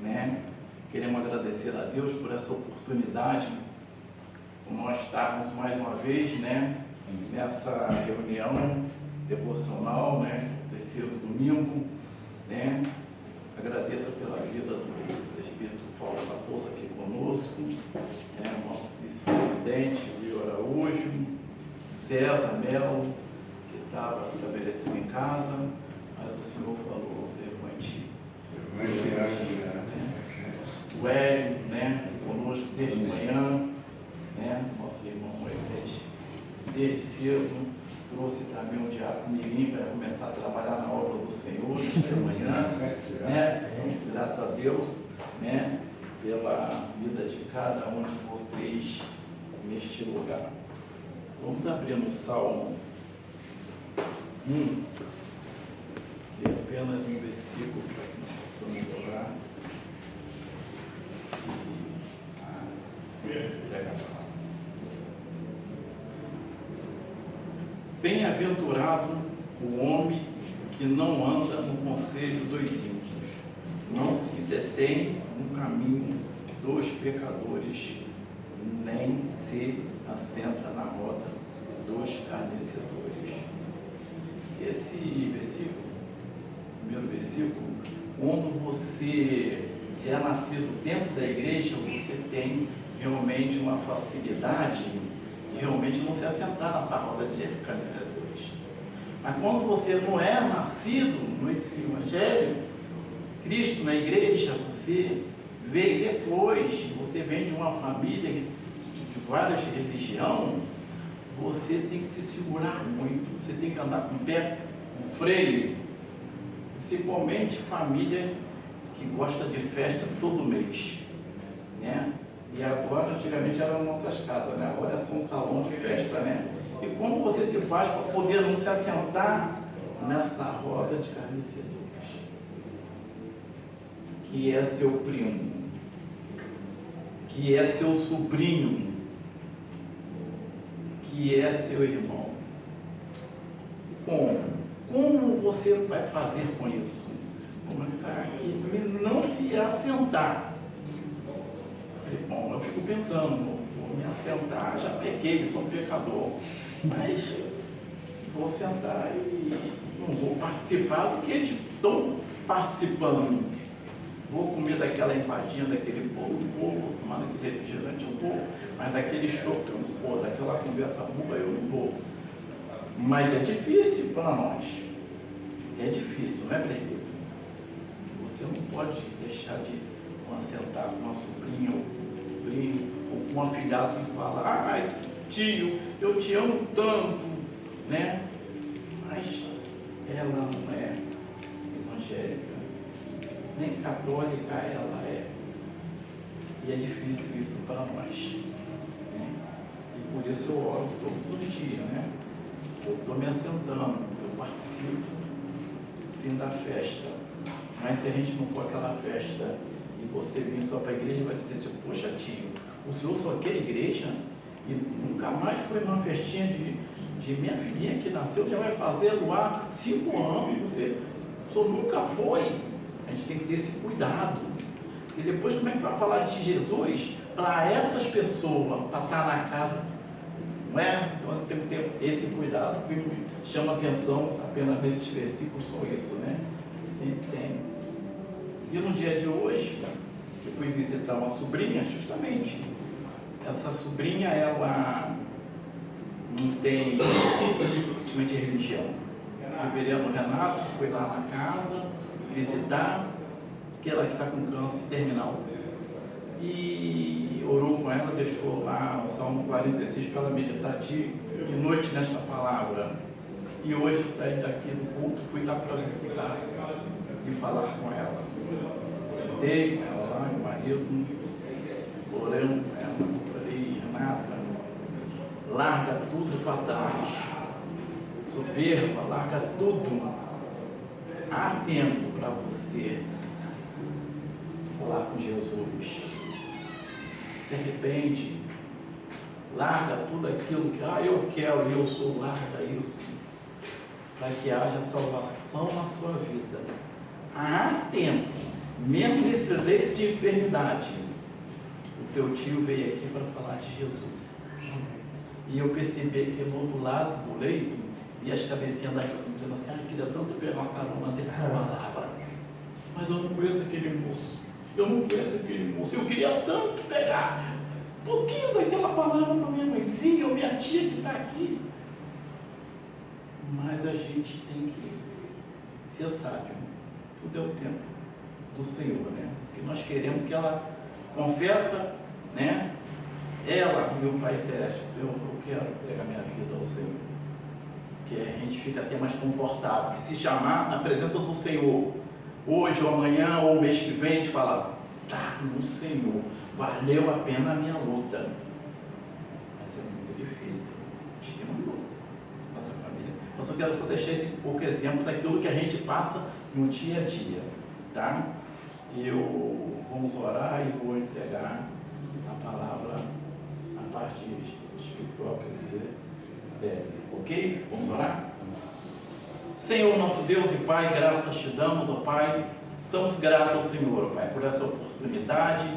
né? Queremos agradecer a Deus por essa oportunidade, por nós estarmos mais uma vez, né, nessa reunião devocional, né, terceiro domingo, né? Agradeço pela vida do presbítero Paulo Raposo aqui conosco, né, nosso vice-presidente, Luiz Araújo, César Melo, que estava estabelecido em casa, mas o senhor falou, levante. O Hélio, né, conosco desde manhã, né, nosso irmão Moisés, desde cedo, trouxe também o diácono Mirim para começar a trabalhar na obra do Senhor de manhã, né, vamos grato a Deus, né, pela vida de cada um de vocês neste lugar. Vamos abrir no Salmo 1, ler apenas um versículo para que nós possamos orar. Bem-aventurado o homem que não anda no conselho dos ímpios, não se detém no caminho dos pecadores, nem se assenta na roda dos escarnecedores. Esse versículo, primeiro versículo, quando você já é nascido dentro da igreja, você tem realmente uma facilidade de realmente não se assentar nessa roda de escarnecedores. Mas quando você não é nascido nesse evangelho, Cristo na igreja, você veio depois, você vem de uma família de várias religiões, você tem que se segurar muito, você tem que andar com o pé, com freio, principalmente família que gosta de festa todo mês, né? E agora, antigamente eram nossas casas, né? Agora são um salão de festa, né? E como você se faz para poder não se assentar nessa roda de escarnecedores? Que é seu primo, que é seu sobrinho, que é seu irmão. Como você vai fazer com isso? Vamos ficar aqui, não se assentar. Bom, eu fico pensando, vou me assentar, já pequei, sou um pecador, mas vou sentar e não vou participar do que eles estão participando. Vou comer daquela empadinha, daquele bolo, vou tomar daquele refrigerante, eu vou, mas daquele chope eu não vou, daquela conversa boba eu não vou. Mas é difícil para nós, é difícil, não é, presbítero? Você não pode deixar de assentar com uma sobrinha ou com um afilhado e falar: ai, tio, eu te amo tanto, né? Mas ela não é evangélica, nem católica ela é. E é difícil isso para nós, né? E por isso eu oro todos os dias, né? Eu estou me assentando, eu participo sim da festa, mas se a gente não for aquela festa e você vir só para a igreja, vai dizer assim: poxa, tio, o senhor só quer igreja e nunca mais foi numa festinha de minha filhinha que nasceu, já vai fazer lá 5 anos, o senhor nunca foi. A gente tem que ter esse cuidado. E depois, como é que vai falar de Jesus para essas pessoas, para estar na casa, não é? Então nós temos que ter esse cuidado, que me chama a atenção apenas nesses versículos, só isso, né? Sempre tem. E no dia de hoje, eu fui visitar uma sobrinha, justamente. Essa sobrinha, ela não tem praticamente religião. O reverendo Renato foi lá na casa visitar, porque ela está com câncer terminal. E orou com ela, deixou lá o Salmo 46 para ela meditar dia e noite nesta palavra. E hoje eu saí daqui do culto, fui lá para visitar e falar com ela. Sentei com ela lá, meu marido, orando com ela, falei: Renata, larga tudo para trás, soberba, larga tudo. Há tempo para você falar com Jesus. Se arrepende, larga tudo aquilo que eu quero, eu sou, larga isso, para que haja salvação na sua vida. Há tempo. mesmo nesse leito de enfermidade, o teu tio veio aqui para falar de Jesus. E eu percebi que no outro lado do leito, e as cabecinhas das pessoas dizendo assim, eu queria tanto pegar uma carona dessa palavra, mas eu não conheço aquele moço, eu queria tanto pegar um pouquinho daquela palavra para minha mãezinha ou minha tia que está aqui. Mas a gente tem que ser sábio, tudo é o tempo do Senhor, né? Porque nós queremos que ela confessa, né? Ela, meu Pai Celeste, Senhor, eu quero pegar minha vida ao Senhor. Que a gente fica até mais confortável, que se chamar na presença do Senhor, hoje ou amanhã ou mês que vem, a gente fala, tá no Senhor, valeu a pena a minha luta. Mas é muito difícil, a gente tem uma luta, nossa família. Eu só quero deixar esse pouco exemplo daquilo que a gente passa no dia a dia, tá? Vamos orar e vou entregar a palavra, a parte espiritual que você deve, ok? Vamos orar? Senhor, nosso Deus e Pai, graças te damos, ó Pai. Somos gratos ao Senhor, ó Pai, por essa oportunidade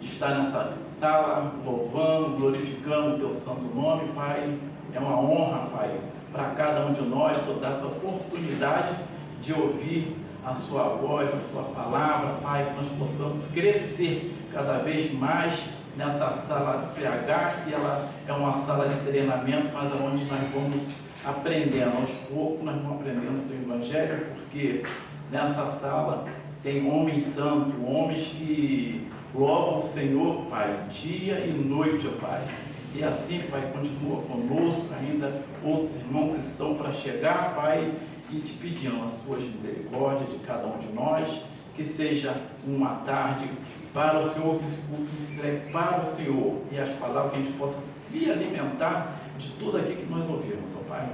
de estar nessa sala, louvando, glorificando o Teu santo nome, Pai. É uma honra, Pai, para cada um de nós, Senhor, dar essa oportunidade de ouvir a Sua voz, a Sua palavra, Pai, que nós possamos crescer cada vez mais nessa sala PH, que ela é uma sala de treinamento, mas onde nós vamos aprendendo, aos poucos nós vamos aprendendo do Evangelho, porque nessa sala tem homens santos, homens que louvam o Senhor, Pai, dia e noite, ó Pai. E assim, Pai, continua conosco ainda outros irmãos que estão para chegar, Pai, e te pedindo as Suas misericórdias de cada um de nós, que seja uma tarde para o Senhor, que esse culto entregue para o Senhor, e as palavras que a gente possa se alimentar de tudo aqui que nós ouvimos, ó Pai.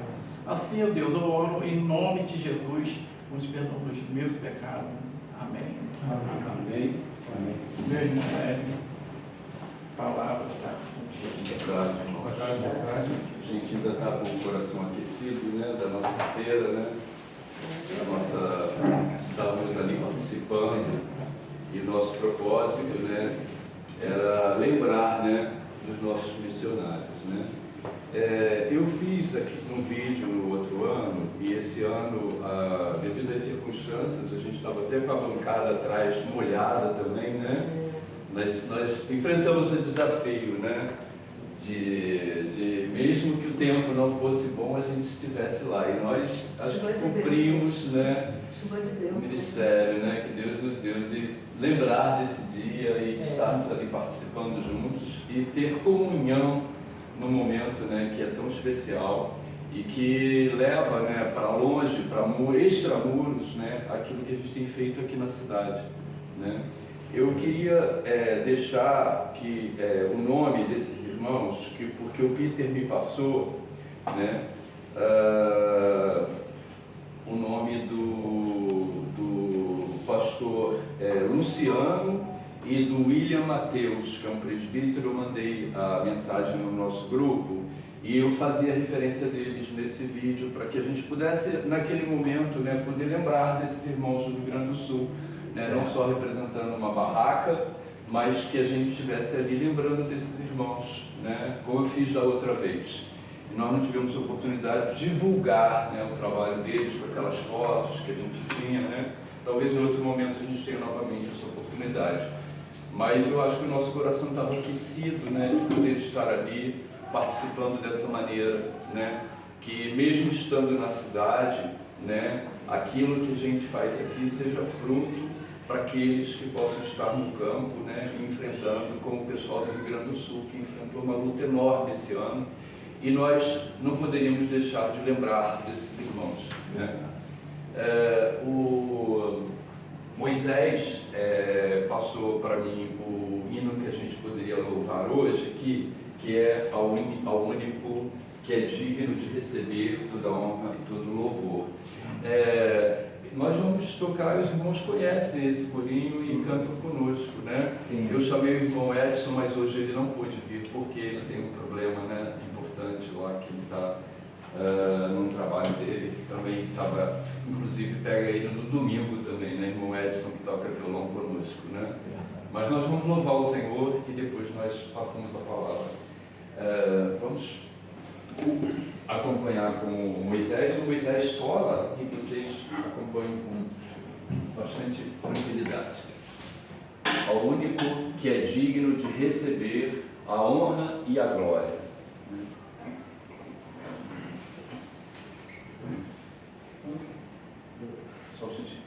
Assim, ó Deus, eu oro em nome de Jesus, com os perdão dos meus pecados. Amém. Amém. Amém. Meu irmão Hélio, palavra está contigo. Boa tarde. A gente ainda está com o coração aquecido, né, da nossa feira, né? Estávamos ali participando e nosso propósito, né, era lembrar, né, dos nossos missionários, né? Eu fiz aqui um vídeo no outro ano e esse ano, devido às circunstâncias, a gente estava até com a bancada atrás molhada também, né? Nós enfrentamos o desafio, né? De mesmo que o tempo não fosse bom, a gente estivesse lá e nós cumprimos, né, o ministério, né, que Deus nos deu de lembrar desse dia e de estarmos ali participando juntos e ter comunhão no momento, né, que é tão especial e que leva, né, para longe, para extramuros, né, aquilo que a gente tem feito aqui na cidade, né. Eu queria deixar que o nome desses irmãos, porque o Peter me passou, né, o nome do pastor Luciano e do William Mateus, que é um presbítero. Eu mandei a mensagem no nosso grupo e eu fazia referência deles nesse vídeo para que a gente pudesse, naquele momento, né, poder lembrar desses irmãos do Rio Grande do Sul, né, não só representando uma barraca, mas que a gente estivesse ali lembrando desses irmãos, né, como eu fiz da outra vez. E nós não tivemos a oportunidade de divulgar, né, o trabalho deles com aquelas fotos que a gente tinha, né. Talvez em outro momento a gente tenha novamente essa oportunidade. Mas eu acho que o nosso coração estava aquecido, né, de poder estar ali, participando dessa maneira, né, que mesmo estando na cidade, né, aquilo que a gente faz aqui seja fruto para aqueles que possam estar no campo, né, enfrentando, como o pessoal do Rio Grande do Sul, que enfrentou uma luta enorme esse ano, e nós não poderíamos deixar de lembrar desses irmãos, né. O Moisés passou para mim o hino que a gente poderia louvar hoje aqui, que é ao único que é digno de receber toda honra e todo louvor. Nós vamos tocar, os irmãos conhecem esse corinho e cantam conosco, né? Sim. Eu chamei o irmão Edson, mas hoje ele não pôde vir porque ele tem um problema, né, importante lá que ele está num trabalho dele, que também estava, inclusive pega ele no domingo também, né? Irmão Edson, que toca violão conosco, né? Mas nós vamos louvar o Senhor e depois nós passamos a palavra. Vamos acompanhar com o Moisés fala e vocês acompanham com bastante tranquilidade. Ao único que é digno de receber a honra e a glória. Só um instantinho.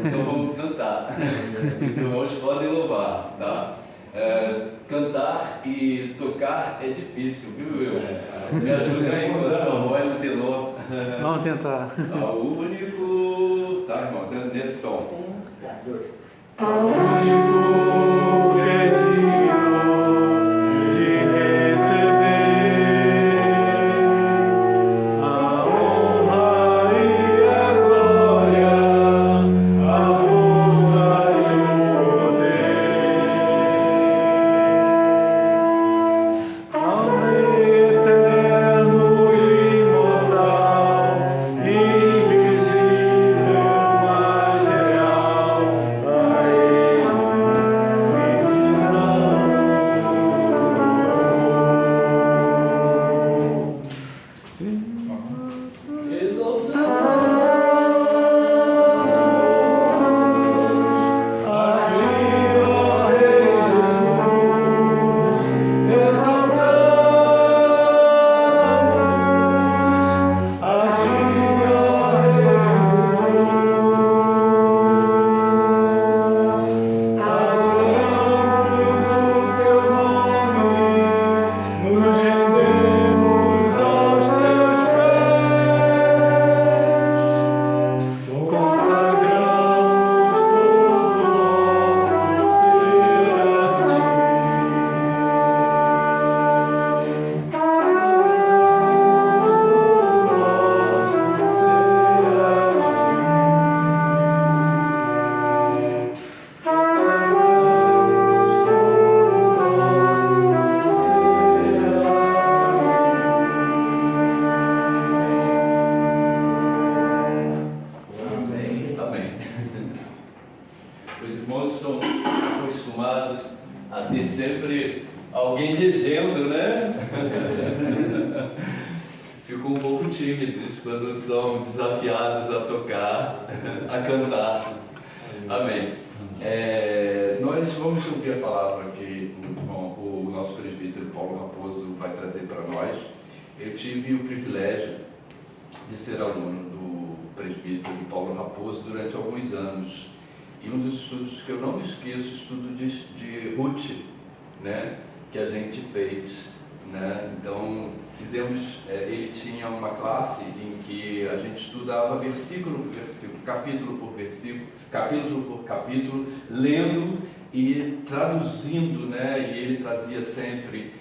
Então vamos cantar. Os irmãos podem louvar, tá? Cantar e tocar é difícil, viu? Me ajuda aí com a sua voz de tenor. Vamos tentar. Ao único. Tá, irmãos, nesse tom. Ao único que é digno de receber a honra e a glória, a força e o poder, ao eterno e imortal, invisível, mas real, a Ele ministramos a Ti, ó Rei Jesus, exaltamos a Ti, ó Rei Jesus, adoramos o Teu nome, nos rendemos aos Teus pés, consagramos todo o nosso ser a Ti. Amém. Os irmãos estão acostumados a ter sempre alguém regendo, né? Ficam um pouco tímidos quando são desafiados a tocar, a cantar. Amém. Nós vamos ouvir a palavra que o nosso presbítero Paulo Raposo vai trazer para nós. Eu tive o privilégio de ser aluno do presbítero Paulo Raposo durante alguns anos. E um dos estudos que eu não me esqueço, o estudo de Ruth, né, que a gente fez, né? Então, ele tinha uma classe em que a gente estudava versículo por versículo, capítulo por capítulo, lendo e traduzindo, né? E ele trazia sempre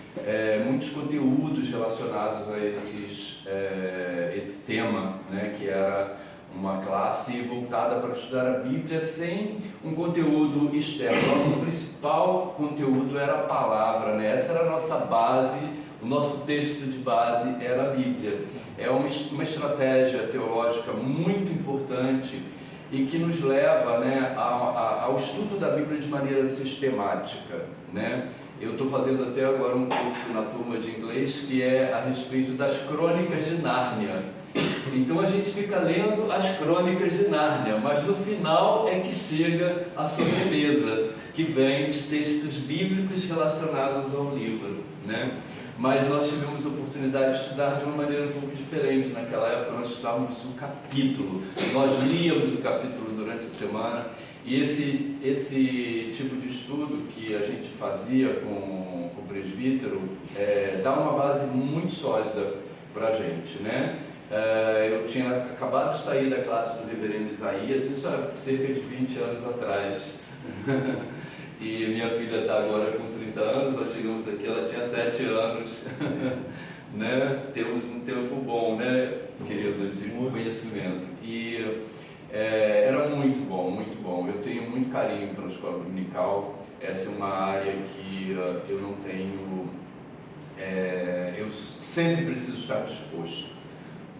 muitos conteúdos relacionados a esse tema, né? Que era uma classe voltada para estudar a Bíblia sem um conteúdo externo. Nosso principal conteúdo era a palavra, né? Essa era a nossa base, o nosso texto de base era a Bíblia. É uma estratégia teológica muito importante e que nos leva, né, ao estudo da Bíblia de maneira sistemática, né? Eu estou fazendo até agora um curso na turma de inglês que é a respeito das crônicas de Nárnia. Então a gente fica lendo as crônicas de Nárnia, mas no final é que chega a sua beleza, que vem os textos bíblicos relacionados ao livro, né? mas nós tivemos a oportunidade de estudar de uma maneira um pouco diferente. Naquela época nós estudávamos um capítulo, nós líamos o capítulo durante a semana, e esse tipo de estudo que a gente fazia com o presbítero dá uma base muito sólida para a gente, né? Eu tinha acabado de sair da classe do reverendo Isaías, isso há cerca de 20 anos atrás. E minha filha está agora com 30 anos, nós chegamos aqui, ela tinha 7 anos. Né? Temos um tempo bom, né, querido, de conhecimento. E era muito bom, muito bom. Eu tenho muito carinho pela escola dominical. Essa é uma área que eu não tenho... eu sempre preciso estar disposto,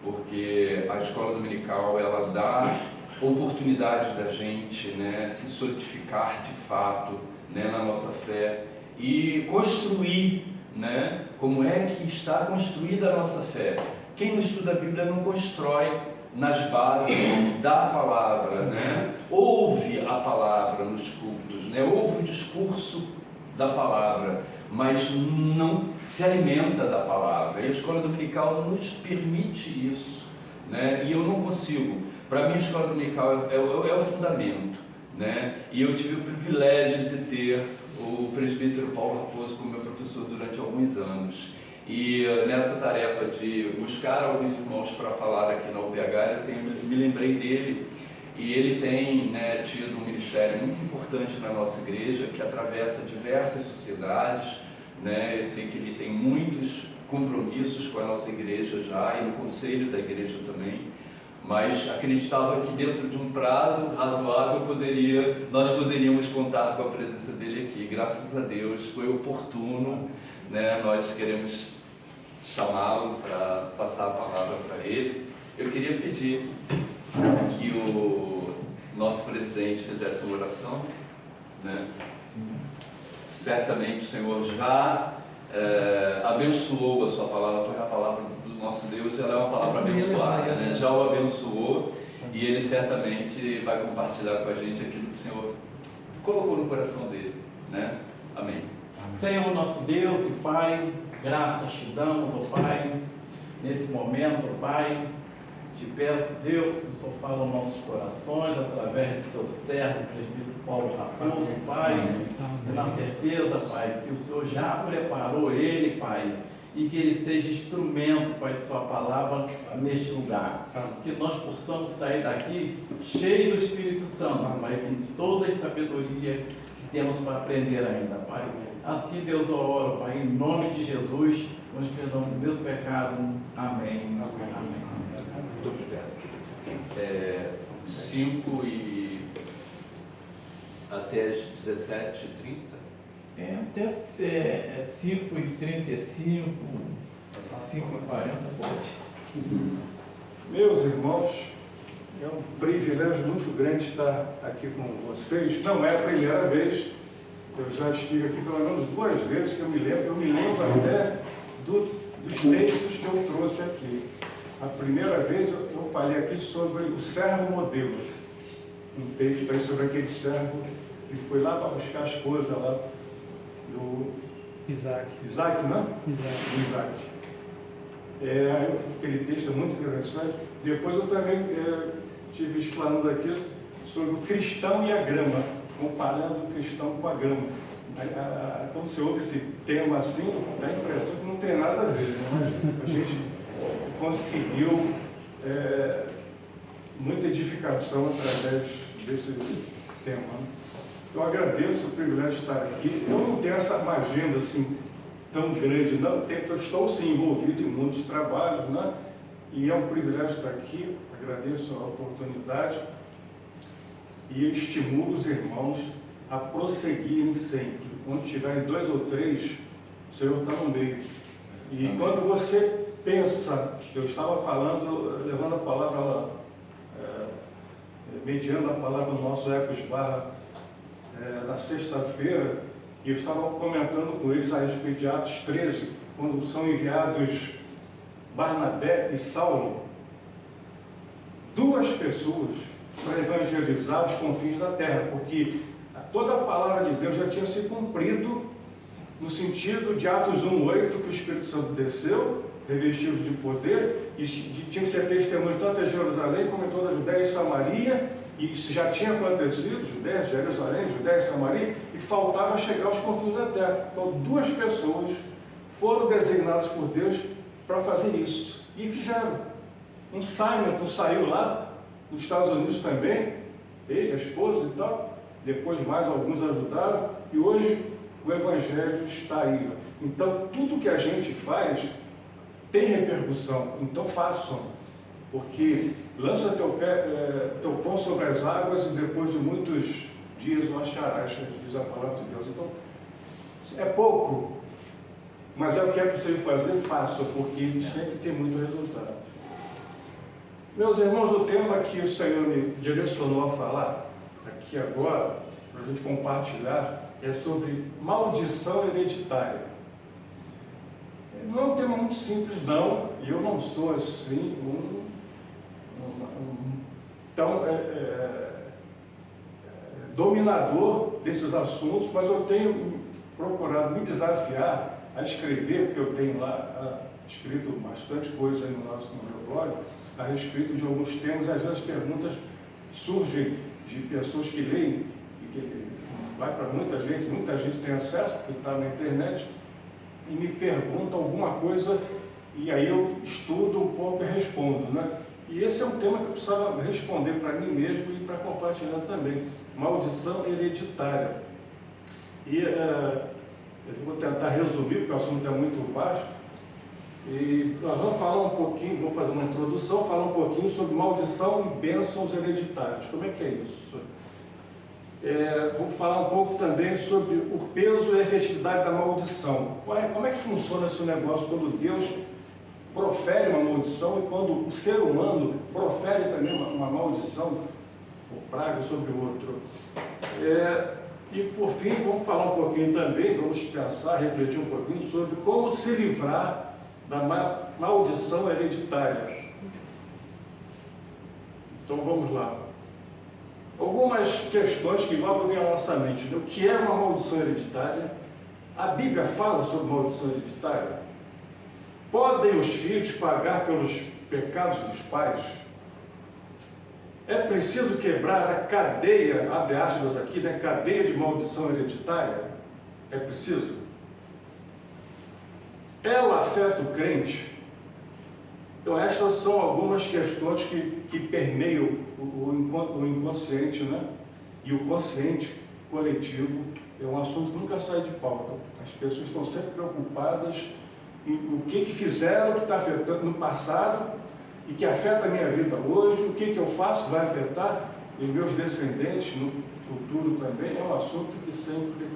porque a escola dominical, ela dá oportunidade da gente, né, se solidificar de fato, né, na nossa fé e construir, né, como é que está construída a nossa fé. Quem não estuda a Bíblia não constrói nas bases da palavra, né? Ouve a palavra nos cultos, né? Ouve o discurso da palavra, mas não se alimenta da palavra. E a escola dominical nos permite isso, né? E eu não consigo. Para mim, a escola dominical é o fundamento, né? E eu tive o privilégio de ter o presbítero Paulo Raposo como meu professor durante alguns anos. E nessa tarefa de buscar alguns irmãos para falar aqui na UPH, me lembrei dele. E ele tem, né, tido um ministério muito importante na nossa igreja, que atravessa diversas sociedades, né? Eu sei que ele tem muitos compromissos com a nossa igreja já, e no conselho da igreja também, mas acreditava que dentro de um prazo razoável nós poderíamos contar com a presença dele aqui. Graças a Deus foi oportuno, né? Nós queremos chamá-lo para passar a palavra para ele. Eu queria pedir que o nosso presidente fizesse uma oração, né? Certamente o Senhor já abençoou a sua palavra, porque a palavra do nosso Deus, ela é uma palavra abençoada, né? Já o abençoou e ele certamente vai compartilhar com a gente aquilo que o Senhor colocou no coração dele, né? Amém. Senhor nosso Deus e Pai, graças te damos, ó Pai, nesse momento, ó Pai. Te peço, Deus, que o Senhor fale aos nossos corações através de seu servo, o presbítero Paulo Raposo, Pai, na certeza, Pai, que o Senhor já preparou ele, Pai, e que ele seja instrumento, Pai, de sua palavra neste lugar. Que nós possamos sair daqui cheio do Espírito Santo, Pai, com toda a sabedoria que temos para aprender ainda, Pai. Assim, Deus, eu oro, Pai, em nome de Jesus, nos perdão dos meus pecados. Amém. Amém. Muito obrigado. 5 e até 17h30? Até 5h35, 5h40 pode. Meus irmãos, é um privilégio muito grande estar aqui com vocês. Não é a primeira vez, eu já estive aqui pelo menos 2 vezes que eu me lembro até dos textos que eu trouxe aqui. A primeira vez eu falei aqui sobre o servo modelo, um texto aí sobre aquele servo que foi lá para buscar a esposa lá do Isaac, não? Isaac. Aquele texto é muito interessante. Depois eu também estive explanando aqui sobre o cristão e a grama, comparando o cristão com a grama. Quando você ouve esse tema assim, dá a impressão que não tem nada a ver, né? A gente conseguiu muita edificação através desse tema. Eu agradeço o privilégio de estar aqui. Eu não tenho essa agenda assim tão grande, não. Estou sim envolvido em muitos trabalhos, né? E é um privilégio estar aqui. Agradeço a oportunidade e estimulo os irmãos a prosseguirem sempre. Quando tiverem 2 ou 3, o Senhor está no meio. E amém. Quando você pensa, eu estava falando, levando a palavra, mediando a palavra no nosso Ecos Barra, na sexta-feira, e eu estava comentando com eles a respeito de Atos 13, quando são enviados Barnabé e Saulo, 2 pessoas para evangelizar os confins da terra, porque toda a palavra de Deus já tinha se cumprido no sentido de Atos 1:8, que o Espírito Santo desceu, revestido de poder, e tinha que ser testemunho tanto em Jerusalém como em toda a Judéia e Samaria, e isso já tinha acontecido, Judéia, Jerusalém, Judéia e Samaria, e faltava chegar aos confins da terra. Então 2 pessoas foram designadas por Deus para fazer isso, e fizeram. Um Simon saiu lá, nos Estados Unidos também, ele, a esposa e tal, depois mais alguns ajudaram, e hoje o Evangelho está aí. Então tudo que a gente faz tem repercussão, então façam, porque lança teu pão sobre as águas e depois de muitos dias o acharás, diz a palavra de Deus. Então, é pouco, mas é o que é possível fazer, façam, porque sempre tem muito resultado. Meus irmãos, o tema que o Senhor me direcionou a falar, aqui agora, para a gente compartilhar, é sobre maldição hereditária. Não é um tema muito simples, não, e eu não sou assim dominador desses assuntos, mas eu tenho procurado me desafiar a escrever, porque eu tenho lá escrito bastante coisa aí no meu blog, a respeito de alguns temas, e às vezes as perguntas surgem de pessoas que leem, e que vai para muita gente tem acesso, porque está na internet, e me pergunta alguma coisa, e aí eu estudo um pouco e respondo, né? E esse é um tema que eu precisava responder para mim mesmo e para compartilhar também. Maldição hereditária. E eu vou tentar resumir, porque o assunto é muito vasto, e nós vamos falar um pouquinho, vou fazer uma introdução, falar um pouquinho sobre maldição e bênçãos hereditárias. Como é que é isso? Vou falar um pouco também sobre o peso e a efetividade da maldição. Como é que funciona esse negócio quando Deus profere uma maldição e quando o ser humano profere também uma maldição ou praga sobre o outro. E por fim, vamos falar um pouquinho também, vamos pensar, refletir um pouquinho sobre como se livrar da maldição hereditária. Então vamos lá. Algumas questões que logo vêm à nossa mente. O que é uma maldição hereditária? A Bíblia fala sobre maldição hereditária? Podem os filhos pagar pelos pecados dos pais? É preciso quebrar a cadeia, abre aspas aqui, né? Cadeia de maldição hereditária? É preciso? Ela afeta o crente? Então estas são algumas questões que permeiam o inconsciente, né? E o consciente coletivo é um assunto que nunca sai de pauta. As pessoas estão sempre preocupadas em o que fizeram, que está afetando no passado e que afeta a minha vida hoje, o que eu faço que vai afetar os meus descendentes no futuro também. É um assunto que sempre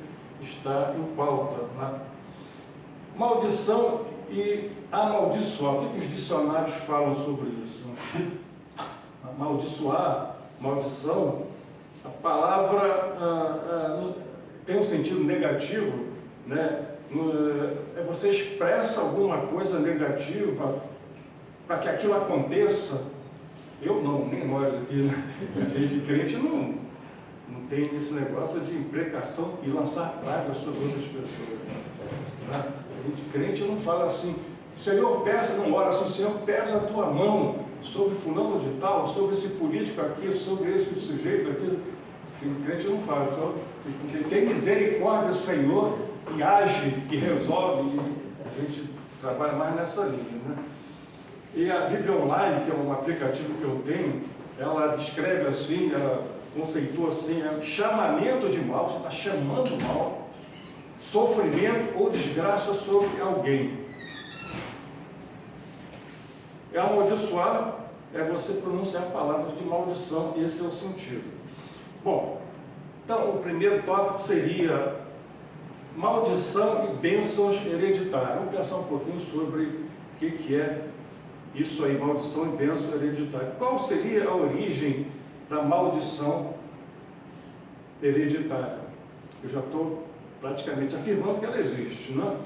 está em pauta, né? Maldição e amaldiçoar. O que os dicionários falam sobre isso? Amaldiçoar, maldição, a palavra tem um sentido negativo, né? Você expressa alguma coisa negativa para que aquilo aconteça. Eu não, nem nós aqui, né? A gente crente não tem esse negócio de imprecação e lançar pragas sobre outras pessoas. Né? A gente crente não fala assim, Senhor, pesa, não ora assim, Senhor, pesa a tua mão sobre fulano de tal, sobre esse político aqui, sobre esse sujeito aqui. O crente não fala, só tem misericórdia, Senhor, e age, que resolve, e a gente trabalha mais nessa linha, né? E a Bíblia Online, que é um aplicativo que eu tenho, ela descreve assim, ela conceitua assim, chamamento de mal, você está chamando mal, sofrimento ou desgraça sobre alguém. Amaldiçoar é você pronunciar palavras de maldição, esse é o sentido. Bom, então o primeiro tópico seria maldição e bênçãos hereditárias. Vamos pensar um pouquinho sobre o que é isso aí, maldição e bênção hereditária. Qual seria a origem da maldição hereditária? Eu já estou praticamente afirmando que ela existe, não é?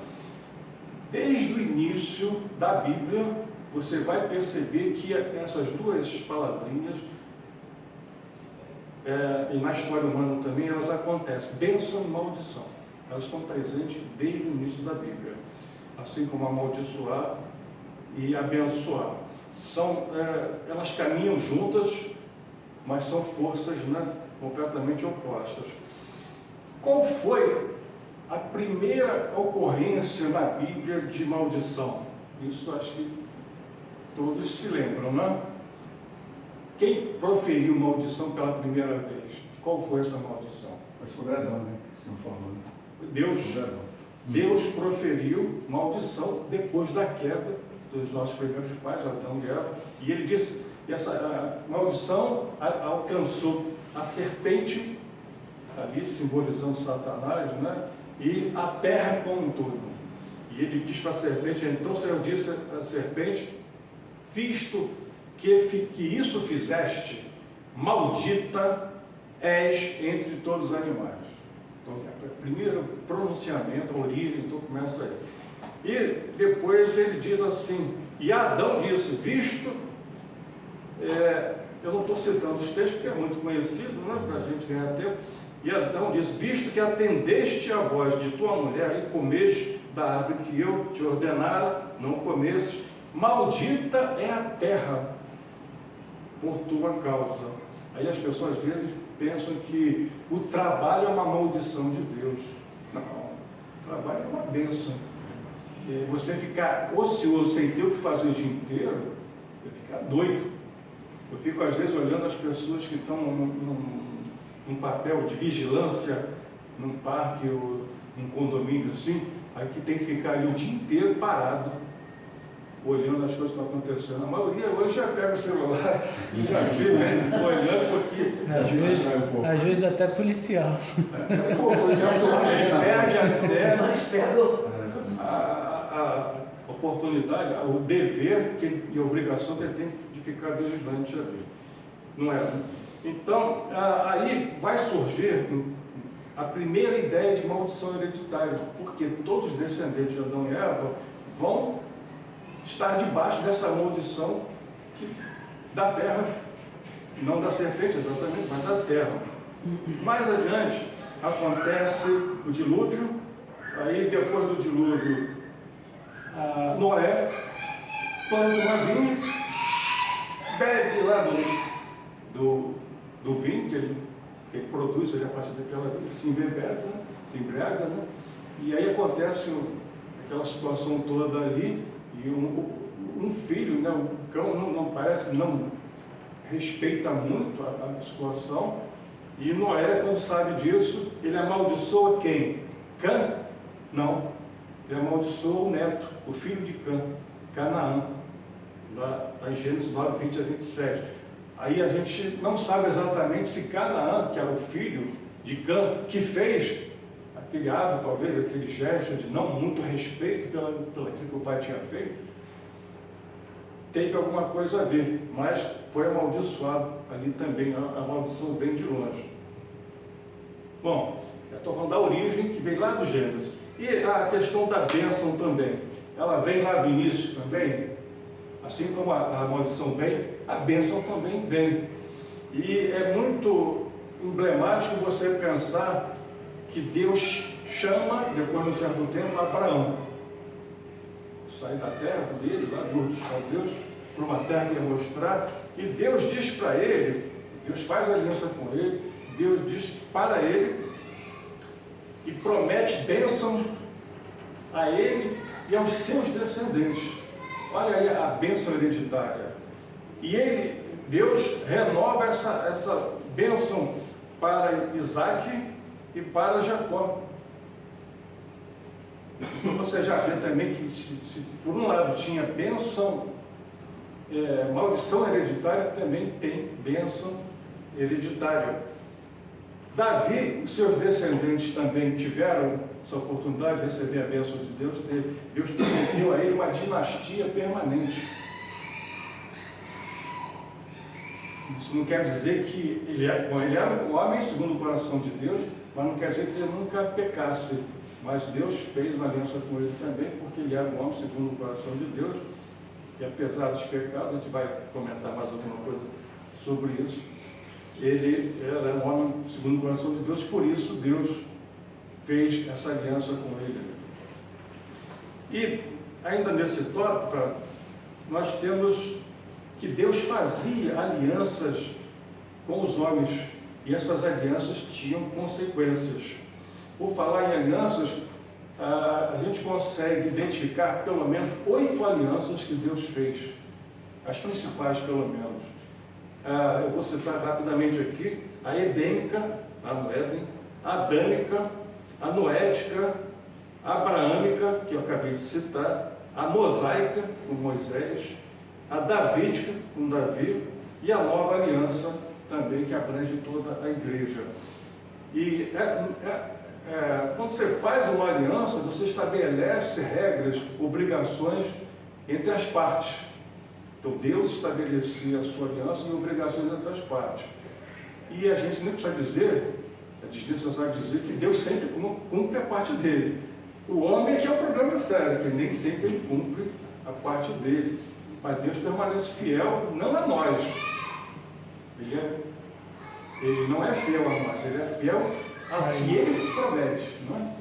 Desde o início da Bíblia, você vai perceber que essas duas palavrinhas, e na história humana também, elas acontecem, bênção e maldição. elas estão presentes desde o início da Bíblia, assim como amaldiçoar e abençoar. Elas caminham juntas, mas são forças, né, completamente opostas. Qual foi a primeira ocorrência na Bíblia de maldição? Isso acho que todos se lembram, né? Quem proferiu maldição pela primeira vez? Qual foi essa maldição? Mas foi o Adão, né? Que você não falou. Deus proferiu maldição depois da queda dos nossos primeiros pais, Adão e Eva. E ele disse, essa maldição alcançou a serpente, ali simbolizando Satanás, né? E a terra como um todo. E ele diz para a serpente, então o Senhor disse à serpente, visto que isso fizeste, maldita és entre todos os animais. Então, o primeiro pronunciamento, a origem, então começa aí. E depois ele diz assim, e Adão disse, visto, eu não estou citando os textos porque é muito conhecido, né, para a gente ganhar tempo, e Adão diz, visto que atendeste a voz de tua mulher e comeste da árvore que eu te ordenara, não comestes, maldita é a terra por tua causa. Aí as pessoas às vezes pensam que o trabalho é uma maldição de Deus. Não, o trabalho é uma bênção. Você ficar ocioso sem ter o que fazer o dia inteiro, você fica doido. Eu fico às vezes olhando as pessoas que estão num papel de vigilância, num parque ou num condomínio assim, aí que tem que ficar ali o dia inteiro parado, olhando as coisas que estão acontecendo. A maioria hoje já pega o celular e já fica olhando porque... Às vezes até policial. Perde até a oportunidade, o dever e a obrigação que ele tem de ficar vigilante ali. Não é? Então, aí vai surgir a primeira ideia de maldição hereditária, porque todos os descendentes de Adão e Eva vão estar debaixo dessa maldição da terra, não da serpente exatamente, mas da terra. Mais adiante acontece o dilúvio, aí depois do dilúvio Noé planta uma vinha, bebe lá do vinho que ele produz ali a partir daquela vinha, se embriaga, né? E aí acontece aquela situação toda ali, e um filho, né, o cão não parece, não respeita muito a situação, e Noé, quando sabe disso, ele amaldiçoa quem? Cã? Não, ele amaldiçoa o neto, o filho de Cã, Canaã, lá em Gênesis 9, 20 a 27. Aí a gente não sabe exatamente se Canaã, que era o filho de Cã, que fez aquele ato, talvez, aquele gesto de não muito respeito pelo que o pai tinha feito, teve alguma coisa a ver, mas foi amaldiçoado ali também, a maldição vem de longe. Bom, eu estou falando da origem, que vem lá do Gênesis, e a questão da bênção também, ela vem lá do início também, assim como a maldição vem, a bênção também vem, e é muito emblemático você pensar que Deus chama, depois de um certo tempo, Abraão. Sai da terra dele, lá do dos caldeus, para uma terra que ia mostrar, e Deus diz para ele, Deus faz aliança com ele, Deus diz para ele, e promete bênção a ele e aos seus descendentes. Olha aí a bênção hereditária. E Deus renova essa bênção para Isaac e para Jacó. Então você já vê também que se por um lado tinha bênção, maldição hereditária, também tem bênção hereditária. Davi, os seus descendentes também tiveram essa oportunidade de receber a bênção de Deus. Deus deu a ele uma dinastia permanente. Isso não quer dizer que ele era um homem segundo o coração de Deus, mas não quer dizer que ele nunca pecasse. Mas Deus fez uma aliança com ele também, porque ele era um homem segundo o coração de Deus. E apesar dos pecados, a gente vai comentar mais alguma coisa sobre isso. Ele era um homem segundo o coração de Deus, por isso Deus fez essa aliança com ele. E ainda nesse tópico, nós temos que Deus fazia alianças com os homens, e essas alianças tinham consequências. Por falar em alianças, a gente consegue identificar pelo menos 8 alianças que Deus fez, as principais pelo menos. Eu vou citar rapidamente aqui a edêmica, lá no Éden, a adâmica, a noética, a abraâmica, que eu acabei de citar, a mosaica, com Moisés, a davídica, com Davi, e a nova aliança também, que abrange toda a igreja. E quando você faz uma aliança, você estabelece regras, obrigações entre as partes. Então Deus estabelecia a sua aliança e obrigações entre as partes. E a gente nem precisa dizer, é desnecessário dizer que Deus sempre cumpre a parte dele. O homem é que é o problema sério, que nem sempre ele cumpre a parte dele. Mas Deus permanece fiel, não a nós. Ele não é fiel a nós, ele é fiel a que ele promete. Não é?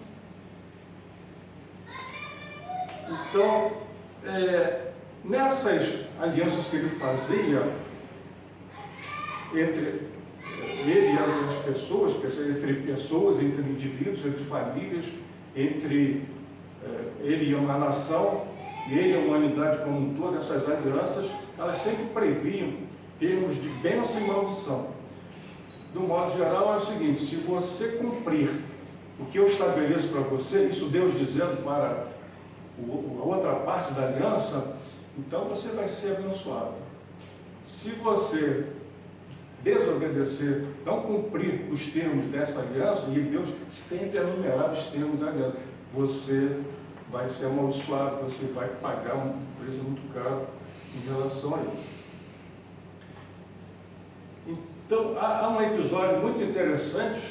Então, nessas alianças que ele fazia entre ele e as pessoas, entre pessoas, entre indivíduos, entre famílias, entre ele e uma nação, e ele e a humanidade como um todo, essas alianças, elas sempre previam termos de bênção e maldição. Do modo geral, é o seguinte: se você cumprir o que eu estabeleço para você, isso Deus dizendo para a outra parte da aliança, então você vai ser abençoado. Se você desobedecer, não cumprir os termos dessa aliança, e Deus sempre enumerava os termos da aliança, você vai ser amaldiçoado, você vai pagar um preço muito caro em relação a isso. Então, há um episódio muito interessante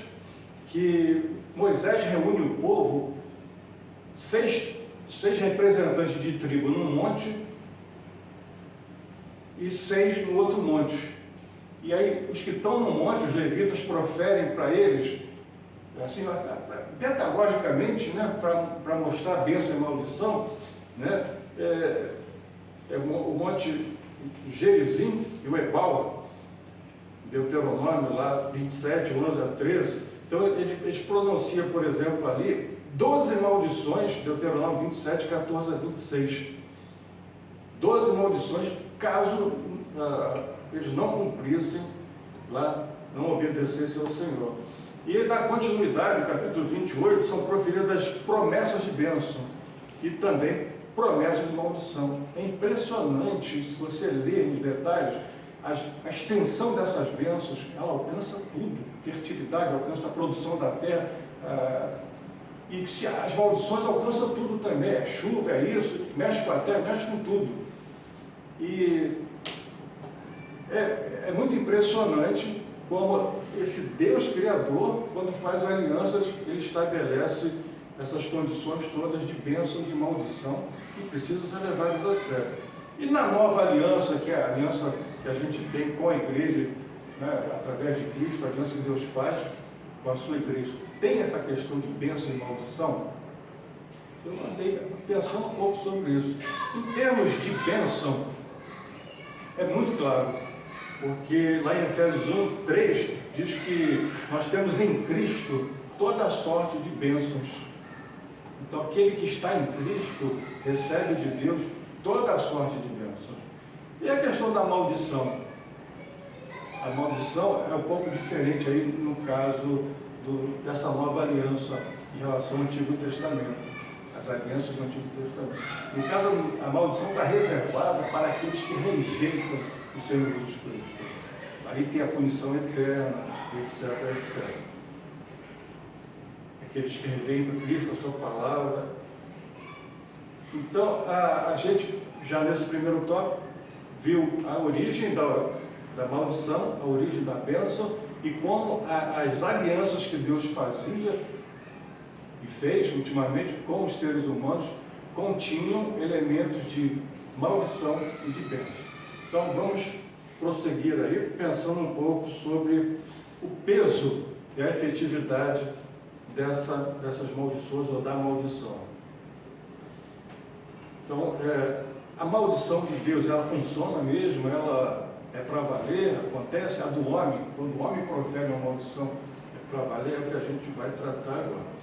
que Moisés reúne o povo, seis representantes de tribo num monte e 6 no outro monte. E aí, os que estão no monte, os levitas, proferem para eles, assim, pedagogicamente, né, para mostrar a bênção e maldição, né, o monte Gerizim e o Ebal, Deuteronômio lá 27, 11 a 13. Então, eles pronunciam, por exemplo, ali 12 maldições, Deuteronômio 27, 14 a 26. 12 maldições caso eles não cumprissem lá, não obedecessem ao Senhor. E ele dá continuidade, no capítulo 28, são proferidas promessas de bênção e também promessas de maldição. É impressionante, se você ler em detalhes, a extensão dessas bênçãos, ela alcança tudo, fertilidade, alcança a produção da terra, e se as maldições alcançam tudo também, é chuva, é isso, mexe com a terra, mexe com tudo. E é muito impressionante como esse Deus Criador, quando faz alianças, ele estabelece essas condições todas de bênção e de maldição, que precisam ser levadas a sério. E na nova aliança, que é a aliança que a gente tem com a igreja, né, através de Cristo, a aliança que Deus faz com a sua igreja, tem essa questão de bênção e maldição? Eu andei pensando um pouco sobre isso. Em termos de bênção, é muito claro, porque lá em Efésios 1, 3, diz que nós temos em Cristo toda a sorte de bênçãos. Então, aquele que está em Cristo recebe de Deus toda a sorte de bênçãos. E a questão da maldição? A maldição é um pouco diferente aí no caso dessa nova aliança em relação ao Antigo Testamento. As alianças do Antigo Testamento. No caso, a maldição está reservada para aqueles que rejeitam o Senhor Jesus Cristo. Aí tem a punição eterna, etc, etc. Aqueles que rejeitam Cristo, a sua palavra. Então, a gente, já nesse primeiro tópico, viu a origem da maldição, a origem da bênção, e como as alianças que Deus fazia e fez ultimamente com os seres humanos continham elementos de maldição e de bênção. Então vamos prosseguir aí pensando um pouco sobre o peso e a efetividade dessas maldições ou da maldição. Então, a maldição de Deus, ela funciona mesmo, ela é para valer, acontece. A do homem, quando o homem profere uma maldição, é para valer, é o que a gente vai tratar agora.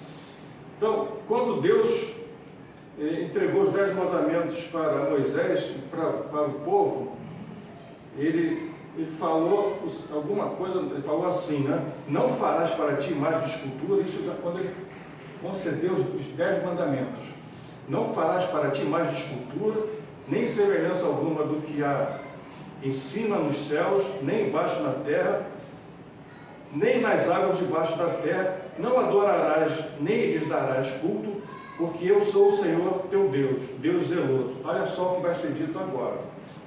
Então, quando Deus entregou os 10 mandamentos para Moisés, para o povo, ele falou alguma coisa, ele falou assim, né? Não farás para ti imagem de escultura, isso já quando ele concedeu os 10 mandamentos. Não farás para ti imagem de escultura, nem semelhança alguma do que há em cima nos céus, nem embaixo na terra, nem nas águas debaixo da terra. Não adorarás, nem lhes darás culto, porque eu sou o Senhor teu Deus, Deus zeloso. Olha só o que vai ser dito agora.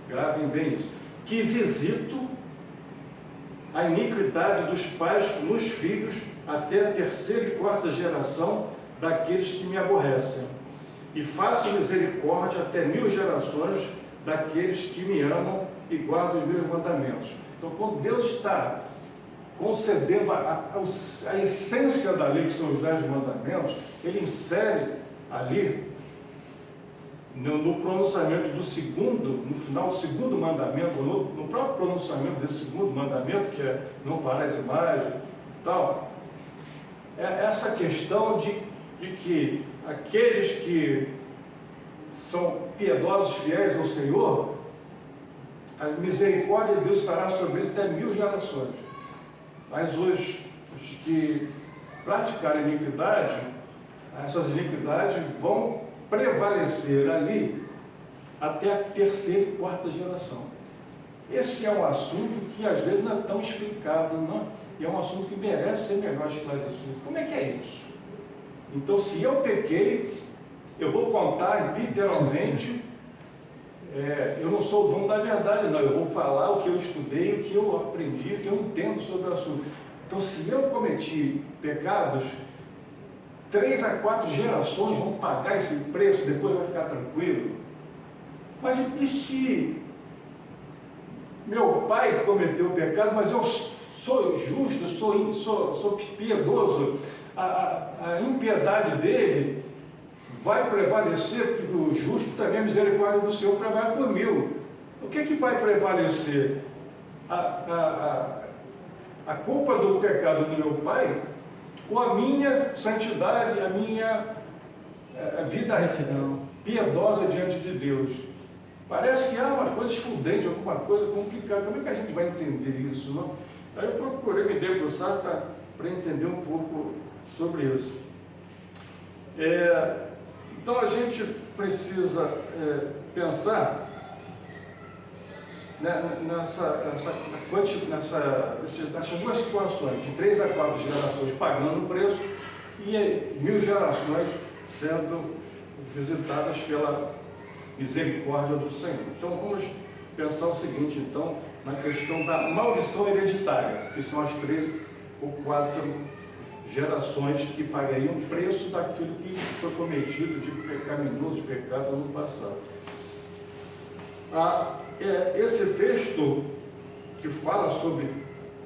Gravem bem isso. Que visito a iniquidade dos pais nos filhos até a 3ª e 4ª geração daqueles que me aborrecem. E faço misericórdia até 1000 gerações daqueles que me amam e guardam os meus mandamentos. Então, quando Deus está concedendo a essência da lei, que são os 10 mandamentos, ele insere ali, no pronunciamento do segundo, no final do segundo mandamento, no próprio pronunciamento desse segundo mandamento, que é não farás imagem e tal, é essa questão de que aqueles que são piedosos, fiéis ao Senhor, a misericórdia de Deus estará sobre eles até 1000 gerações. Mas os que praticarem iniquidade, essas iniquidades vão prevalecer ali até a 3ª e 4ª geração. Esse é um assunto que às vezes não é tão explicado, não? E é um assunto que merece ser melhor esclarecido. Como é que é isso? Então, se eu pequei, eu vou contar literalmente, eu não sou o dono da verdade, não. Eu vou falar o que eu estudei, o que eu aprendi, o que eu entendo sobre o assunto. Então, se eu cometi pecados, 3 a 4 gerações vão pagar esse preço, depois vai ficar tranquilo. Mas e se meu pai cometeu pecado, mas eu sou justo, sou piedoso, a impiedade dele vai prevalecer, porque o justo também, a misericórdia do Senhor prevalece por 1000. O que vai prevalecer? A culpa do pecado do meu pai, ou a minha santidade, a minha vida piedosa diante de Deus? Parece que há uma coisa excludente, alguma coisa complicada. Como é que a gente vai entender isso, não? Aí eu procurei me debruçar para entender um pouco sobre isso. Então a gente precisa pensar nessas duas situações, de 3 a 4 gerações pagando o preço e 1000 gerações sendo visitadas pela misericórdia do Senhor. Então vamos pensar o seguinte, então, na questão da maldição hereditária, que são as 3 ou 4 gerações que pagariam o preço daquilo que foi cometido de pecaminoso, de pecado no passado. Esse texto que fala sobre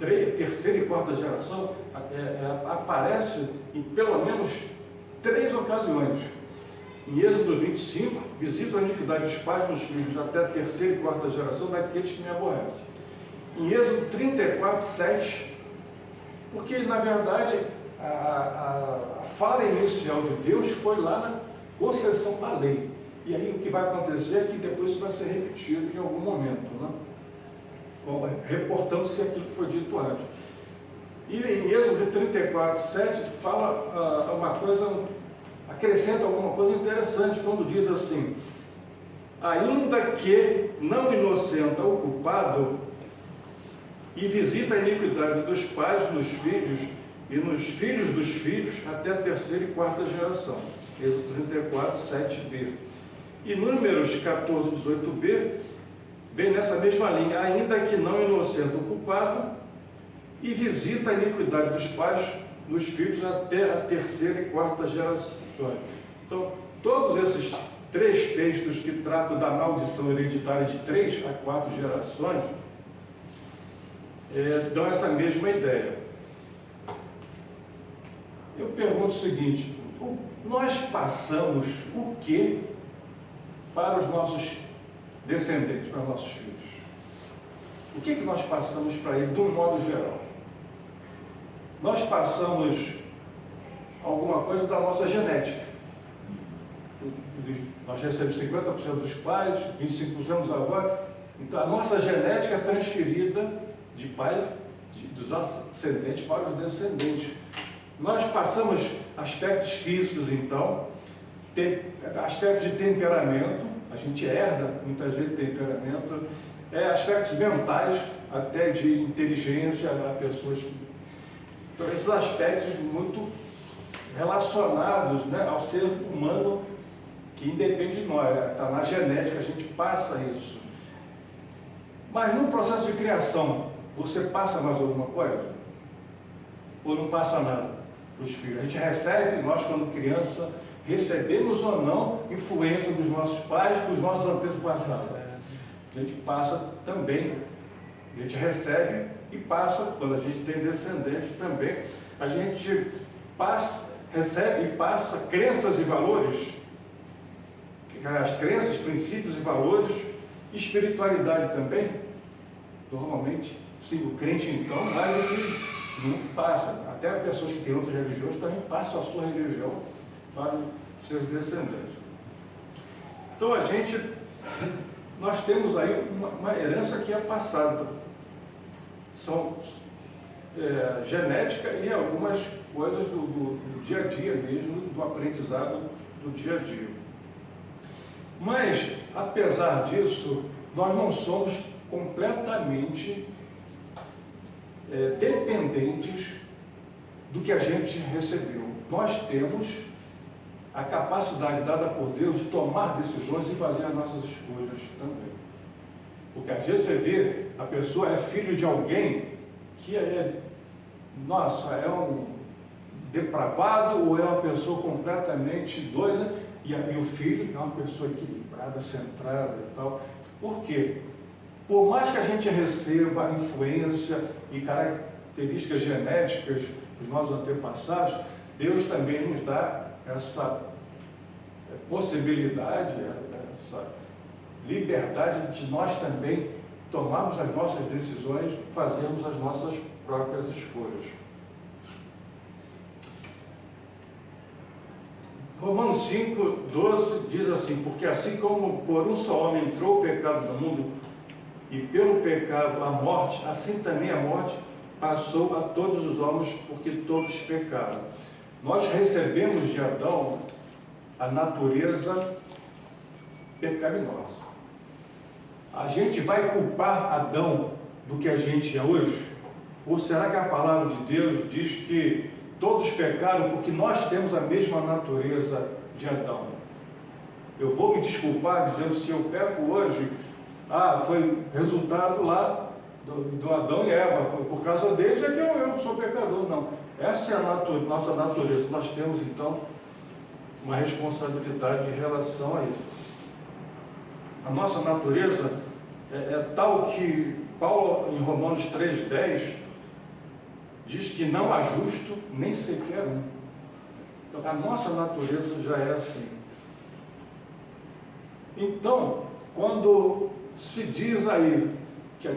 3ª e 4ª geração aparece em pelo menos 3 ocasiões. Em Êxodo 25, visito a iniquidade dos pais nos filhos até a 3ª e 4ª geração daqueles que me aborrecem. Em Êxodo 34, 7, porque na verdade a fala inicial de Deus foi lá na concessão da lei. E aí o que vai acontecer é que depois isso vai ser repetido em algum momento, né? Reportando-se aquilo que foi dito antes. E em Êxodo 34, 7, fala uma coisa, acrescenta alguma coisa interessante, quando diz assim: ainda que não inocenta o culpado, e visita a iniquidade dos pais nos filhos, e nos filhos dos filhos, até a 3ª e 4ª geração. Êxodo 34, 7b. E Números 14, 18b, vem nessa mesma linha: ainda que não inocenta o culpado, e visita a iniquidade dos pais nos filhos até a 3ª e 4ª gerações. Então, todos esses 3 textos que tratam da maldição hereditária de 3 a 4 gerações, dão essa mesma ideia. eu pergunto o seguinte, nós passamos o que para os nossos descendentes, para os nossos filhos? O que nós passamos para eles, de um modo geral? Nós passamos alguma coisa da nossa genética. Nós recebemos 50% dos pais, 25% dos avós. Então, a nossa genética é transferida de pai, dos ascendentes para os descendentes. Nós passamos aspectos físicos, então, aspectos de temperamento, a gente herda muitas vezes temperamento, aspectos mentais, até de inteligência, a pessoas. Então, esses aspectos muito relacionados, né, ao ser humano, que independe de nós, está na genética, a gente passa isso. Mas no processo de criação, você passa mais alguma coisa? Ou não passa nada para os filhos? A gente recebe, nós quando criança, recebemos ou não influência dos nossos pais, dos nossos antepassados. A gente passa também, a gente recebe e passa, quando a gente tem descendentes também, a gente passa, recebe e passa crenças e valores, as crenças, princípios e valores, espiritualidade também. Normalmente, sim, o crente então, mais do que nunca passa. Até pessoas que têm outras religiões também passam a sua religião para os seus descendentes. Então nós temos aí uma herança que é passada. São genética e algumas coisas do dia a dia mesmo, do aprendizado do dia a dia. Mas, apesar disso, nós não somos completamente dependentes do que a gente recebeu. Nós temos a capacidade dada por Deus de tomar decisões e fazer as nossas escolhas também. Porque às vezes você vê, a pessoa é filho de alguém que é um depravado ou é uma pessoa completamente doida e o filho é uma pessoa equilibrada, centrada e tal. Por quê? Por mais que a gente receba a influência e características genéticas dos nossos antepassados, Deus também nos dá essa possibilidade, essa liberdade de nós também tomarmos as nossas decisões, fazermos as nossas próprias escolhas. Romanos 5:12 diz assim, porque assim como por um só homem entrou o pecado no mundo, e pelo pecado a morte, assim também a morte passou a todos os homens, porque todos pecaram. Nós recebemos de Adão a natureza pecaminosa. A gente vai culpar Adão do que a gente é hoje? Ou será que a palavra de Deus diz que todos pecaram porque nós temos a mesma natureza de Adão? Eu vou me desculpar dizendo, se eu peco hoje, foi resultado lá do Adão e Eva, foi por causa deles é que eu sou pecador. Não, essa é a nossa natureza. Nós temos então uma responsabilidade em relação a isso. A nossa natureza é tal que Paulo, em Romanos 3:10, diz que não há justo nem sequer um. Então, a nossa natureza já é assim. Então, quando se diz aí que a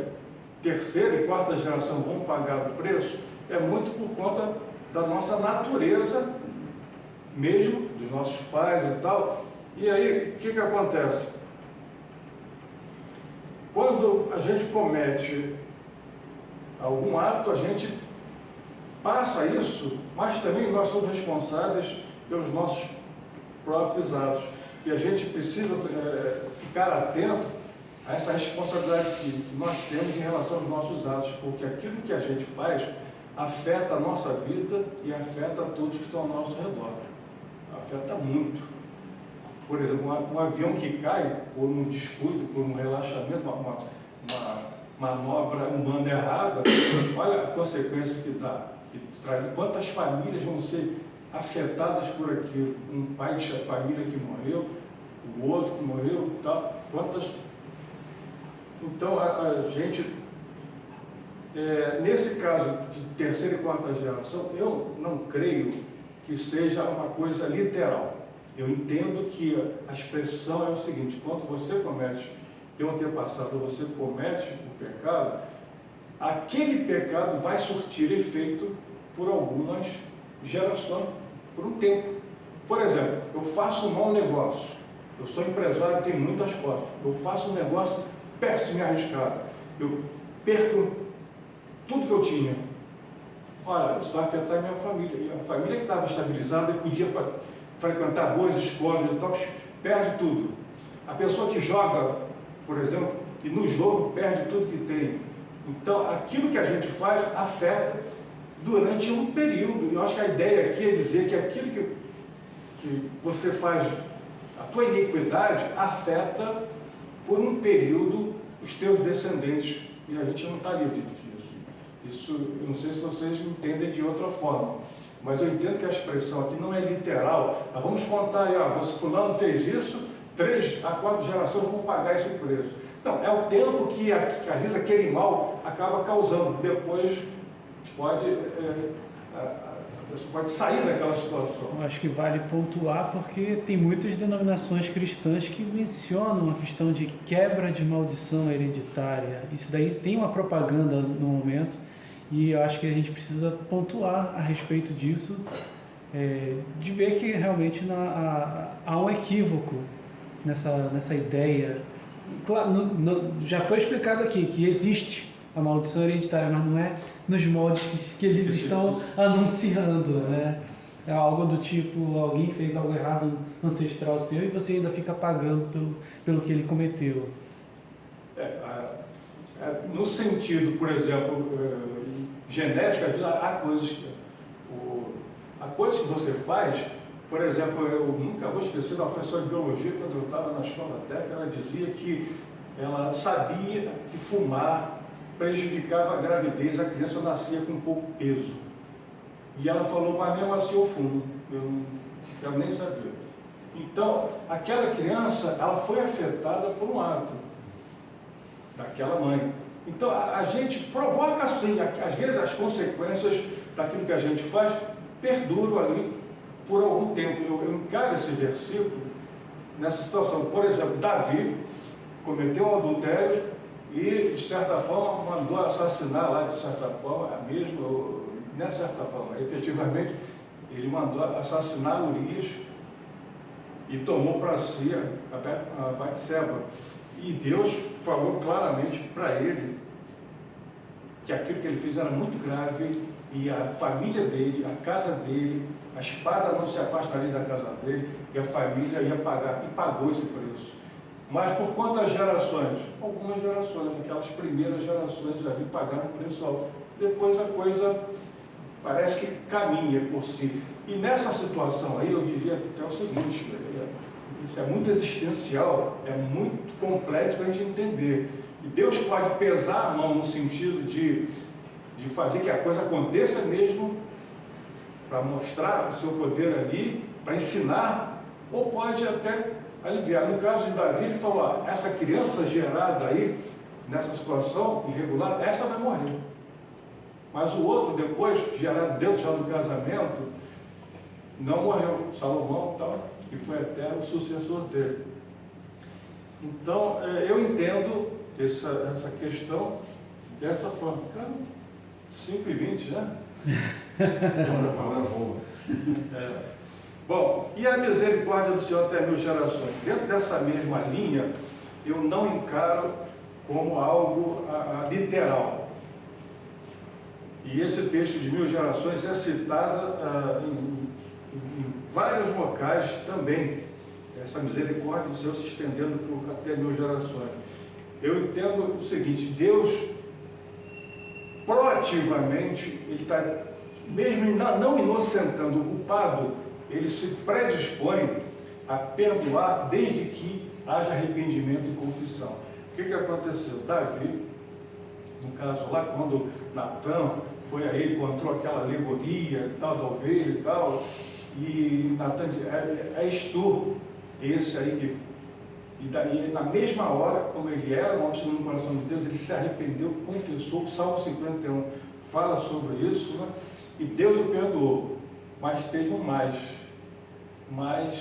terceira e quarta geração vão pagar o preço, é muito por conta da nossa natureza mesmo, dos nossos pais e tal. E aí, o que acontece? Quando a gente comete algum ato, a gente passa isso, mas também nós somos responsáveis pelos nossos próprios atos. E a gente precisa ficar atento a essa responsabilidade que nós temos em relação aos nossos atos, porque aquilo que a gente faz afeta a nossa vida e afeta todos que estão ao nosso redor. Afeta muito. Por exemplo, um avião que cai por um descuido, por um relaxamento, uma manobra humana errada, olha a consequência que dá. Que traz. Quantas famílias vão ser afetadas por aquilo? Um pai de família que morreu, o outro que morreu e tal. Então, a gente, nesse caso de terceira e quarta geração, eu não creio que seja uma coisa literal. Eu entendo que a expressão é o seguinte: quando você comete, teu antepassado, você comete o pecado, aquele pecado vai surtir efeito por algumas gerações, por um tempo. Por exemplo, eu faço um mau negócio, eu sou empresário, tenho muitas costas, eu faço um negócio péssimo e arriscado, eu perco tudo que eu tinha. Olha, isso vai afetar a minha família. E a família que estava estabilizada e podia frequentar boas escolas e tal, perde tudo. A pessoa que joga, por exemplo, e no jogo perde tudo que tem. Então, aquilo que a gente faz afeta durante um período. Eu acho que a ideia aqui é dizer que aquilo que você faz, a tua iniquidade, afeta por um período os teus descendentes. E a gente não está livre disso. Isso, eu não sei se vocês entendem de outra forma, mas eu entendo que a expressão aqui não é literal. Nós vamos contar aí, você fulano fez isso, 3 a 4 gerações vão pagar esse preço. Não, é o tempo que às vezes aquele mal acaba causando. Depois a pessoa pode sair daquela situação. Eu acho que vale pontuar porque tem muitas denominações cristãs que mencionam a questão de quebra de maldição hereditária. Isso daí tem uma propaganda no momento e eu acho que a gente precisa pontuar a respeito disso, de ver que realmente há um equívoco nessa ideia. Claro, já foi explicado aqui que existe a maldição hereditária, mas não é nos moldes que eles estão anunciando, né? É algo do tipo, alguém fez algo errado ancestral seu e você ainda fica pagando pelo que ele cometeu. No sentido, por exemplo, genética, há coisas que você faz. Por exemplo, eu nunca vou esquecer da professora de biologia, quando eu estava na escola técnica, ela dizia que ela sabia que fumar prejudicava a gravidez, a criança nascia com pouco peso. E ela falou, mas mesmo assim eu fumo, eu nem sabia. Então, aquela criança, ela foi afetada por um ato daquela mãe. Então, a gente provoca assim, às vezes as consequências daquilo que a gente faz perduram ali por algum tempo. Eu encaro esse versículo nessa situação. Por exemplo, Davi cometeu um adultério e, de certa forma, mandou assassinar lá, de certa forma, mesmo, não é certa forma, efetivamente, ele mandou assassinar Urias e tomou para si a Batseba. E Deus falou claramente para ele que aquilo que ele fez era muito grave e a família dele, a casa dele, a espada não se afastaria da casa dele e a família ia pagar, e pagou esse preço. Mas por quantas gerações? Algumas gerações, aquelas primeiras gerações ali pagaram o preço alto. Depois a coisa parece que caminha por si. E nessa situação aí eu diria até o seguinte, isso é muito existencial, é muito complexo para a gente entender. E Deus pode pesar a mão no sentido de fazer que a coisa aconteça mesmo, para mostrar o seu poder ali, para ensinar, ou pode até aliviar. No caso de Davi, ele falou, essa criança gerada aí, nessa situação irregular, essa vai morrer. Mas o outro, depois, gerado dentro já do casamento, não morreu. Salomão, tal, que foi até o sucessor dele. Então, eu entendo essa questão dessa forma. Cara, 5h20, né? Bom, e a misericórdia do Senhor até 1000 gerações? Dentro dessa mesma linha, eu não encaro como algo literal. E esse texto de 1000 gerações é citado em vários locais também. Essa misericórdia do Senhor se estendendo até 1000 gerações. Eu entendo o seguinte, Deus proativamente, ele está, mesmo não inocentando o culpado, ele se predispõe a perdoar desde que haja arrependimento e confissão. O que aconteceu? Davi, no caso lá, quando Natan foi a ele, encontrou aquela alegoria tal, da ovelha e tal, e Natan és tu, esse aí que... E daí, na mesma hora, como ele era um homem segundo o coração de Deus, ele se arrependeu, confessou. O Salmo 51 fala sobre isso, né? E Deus o perdoou. Mas teve um mais. Mas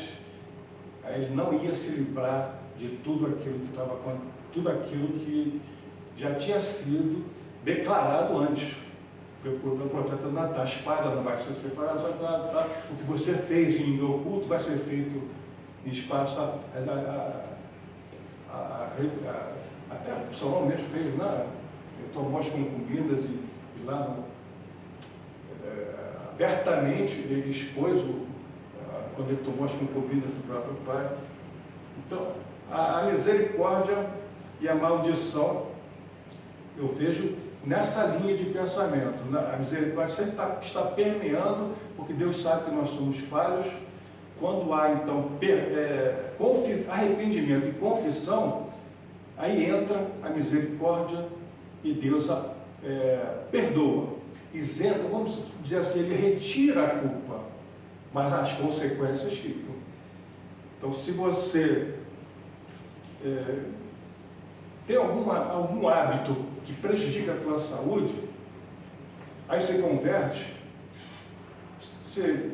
ele não ia se livrar de tudo aquilo que já tinha sido declarado antes pelo profeta Natan. A espada não vai ser separada, o que você fez em oculto vai ser feito em espaço. Até Salomão mesmo fez, né? Tomou as concubinas e lá abertamente ele expôs quando ele tomou as concubinas do próprio pai. Então, a misericórdia e a maldição, eu vejo nessa linha de pensamento. A misericórdia sempre está permeando, porque Deus sabe que nós somos falhos. Quando há, então, arrependimento e confissão, aí entra a misericórdia e Deus perdoa. Isenta, vamos dizer assim, ele retira a culpa, mas as consequências ficam. Então, se você tem algum hábito que prejudica a tua saúde, aí você converte, você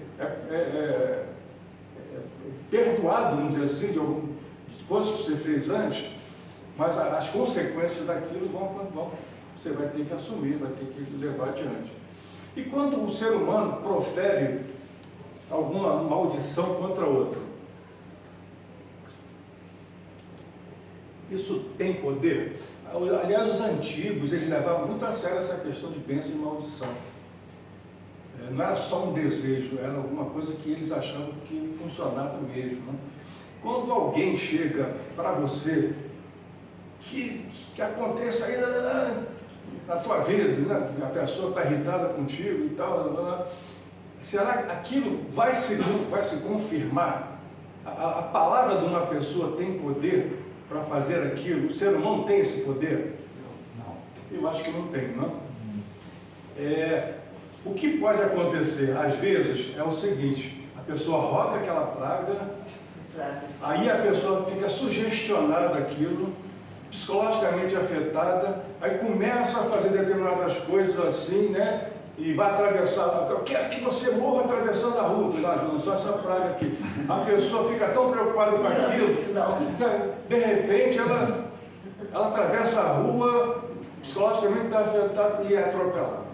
perdoado, vamos dizer assim, de coisas que você fez antes, mas as consequências daquilo você vai ter que assumir, vai ter que levar adiante. E quando o ser humano profere alguma maldição contra outro, isso tem poder? Aliás, os antigos, eles levavam muito a sério essa questão de bênção e maldição. Não era só um desejo, era alguma coisa que eles achavam que funcionava mesmo, né? Quando alguém chega para você, que aconteça aí na tua vida, né? A pessoa está irritada contigo e tal, será que aquilo vai se confirmar? A palavra de uma pessoa tem poder para fazer aquilo? O ser humano tem esse poder? Não. Eu acho que não tem, não? O que pode acontecer, às vezes, é o seguinte: a pessoa roga aquela praga, aí a pessoa fica sugestionada daquilo, psicologicamente afetada, aí começa a fazer determinadas coisas assim, né? E vai atravessar, eu quero que você morra atravessando a rua, não só essa praga aqui. A pessoa fica tão preocupada com aquilo, de repente ela atravessa a rua, psicologicamente está afetada e é atropelada.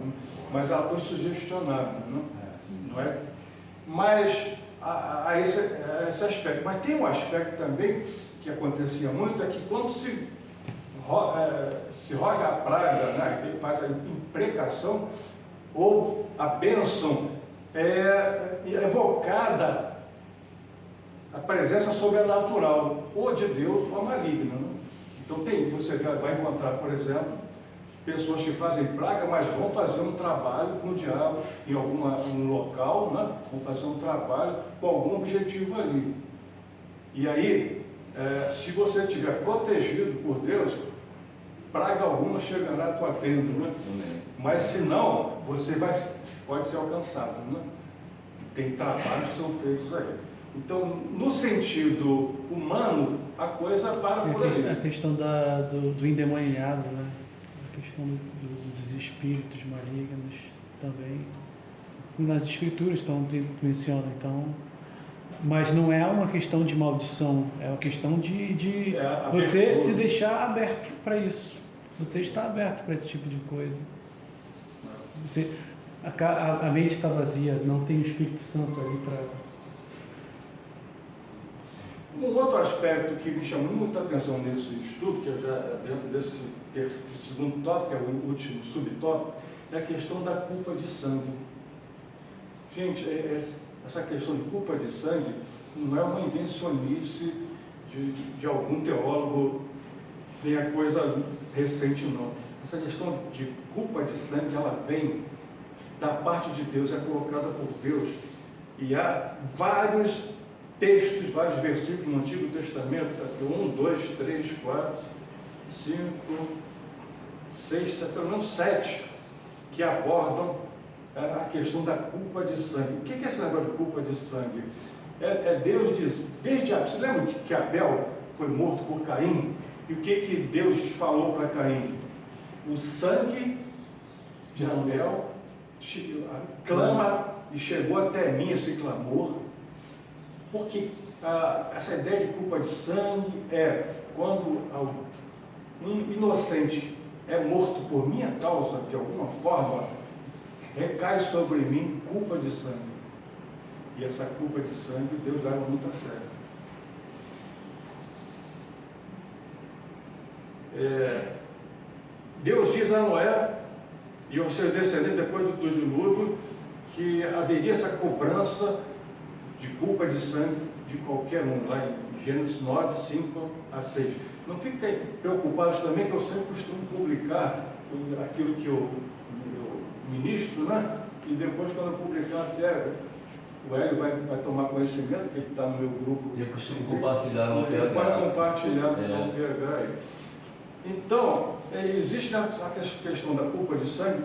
Mas ela foi sugestionada, não é? Mas há esse aspecto. Mas tem um aspecto também que acontecia muito, é que quando se roga a praga, né, ele faz a imprecação, ou a bênção, é evocada a presença sobrenatural, ou de Deus ou maligna. Né? Então você vai encontrar, por exemplo, pessoas que fazem praga, mas vão fazer um trabalho com o diabo em um local, né? Vão fazer um trabalho com algum objetivo ali. E aí, se você estiver protegido por Deus, praga alguma chegará à tua tenda, né? Mas se não, você pode ser alcançado, né? Tem trabalhos que são feitos aí. Então, no sentido humano, a coisa para por aí. A questão do endemoniado, né? A questão dos espíritos malignos também. Nas escrituras mencionam, então. Mas não é uma questão de maldição, é uma questão de você se deixar aberto para isso. Você está aberto para esse tipo de coisa. A mente está vazia, não tem o Espírito Santo ali para... Um outro aspecto que me chamou muita atenção nesse estudo, que eu já dentro desse segundo tópico, que é o último subtópico, é a questão da culpa de sangue. Gente, essa questão de culpa de sangue não é uma invencionice de algum teólogo, nem a coisa recente, não. Essa questão de culpa de sangue, ela vem da parte de Deus, é colocada por Deus. E há vários textos, vários versículos no Antigo Testamento, aqui 1, 2, 3, 4, 5, 6, pelo menos 7, que abordam a questão da culpa de sangue. O que é esse negócio de culpa de sangue? Deus diz, você lembra que Abel foi morto por Caim? E o que Deus falou para Caim? O sangue de Abel clama e chegou até mim esse clamor, porque essa ideia de culpa de sangue é quando um inocente é morto por minha causa, de alguma forma, recai sobre mim culpa de sangue. E essa culpa de sangue Deus leva muito a sério. Deus diz a Noé e aos seus descendentes depois do dilúvio que haveria essa cobrança de culpa de sangue de qualquer um, lá em Gênesis 9, 5 a 6. Não fiquem preocupados também, que eu sempre costumo publicar aquilo que eu ministro, né? E depois, quando eu publicar, até o Hélio vai tomar conhecimento, porque ele está no meu grupo. Eu costumo compartilhar no PH. Pode compartilhar no PH aí. Então, existe a questão da culpa de sangue,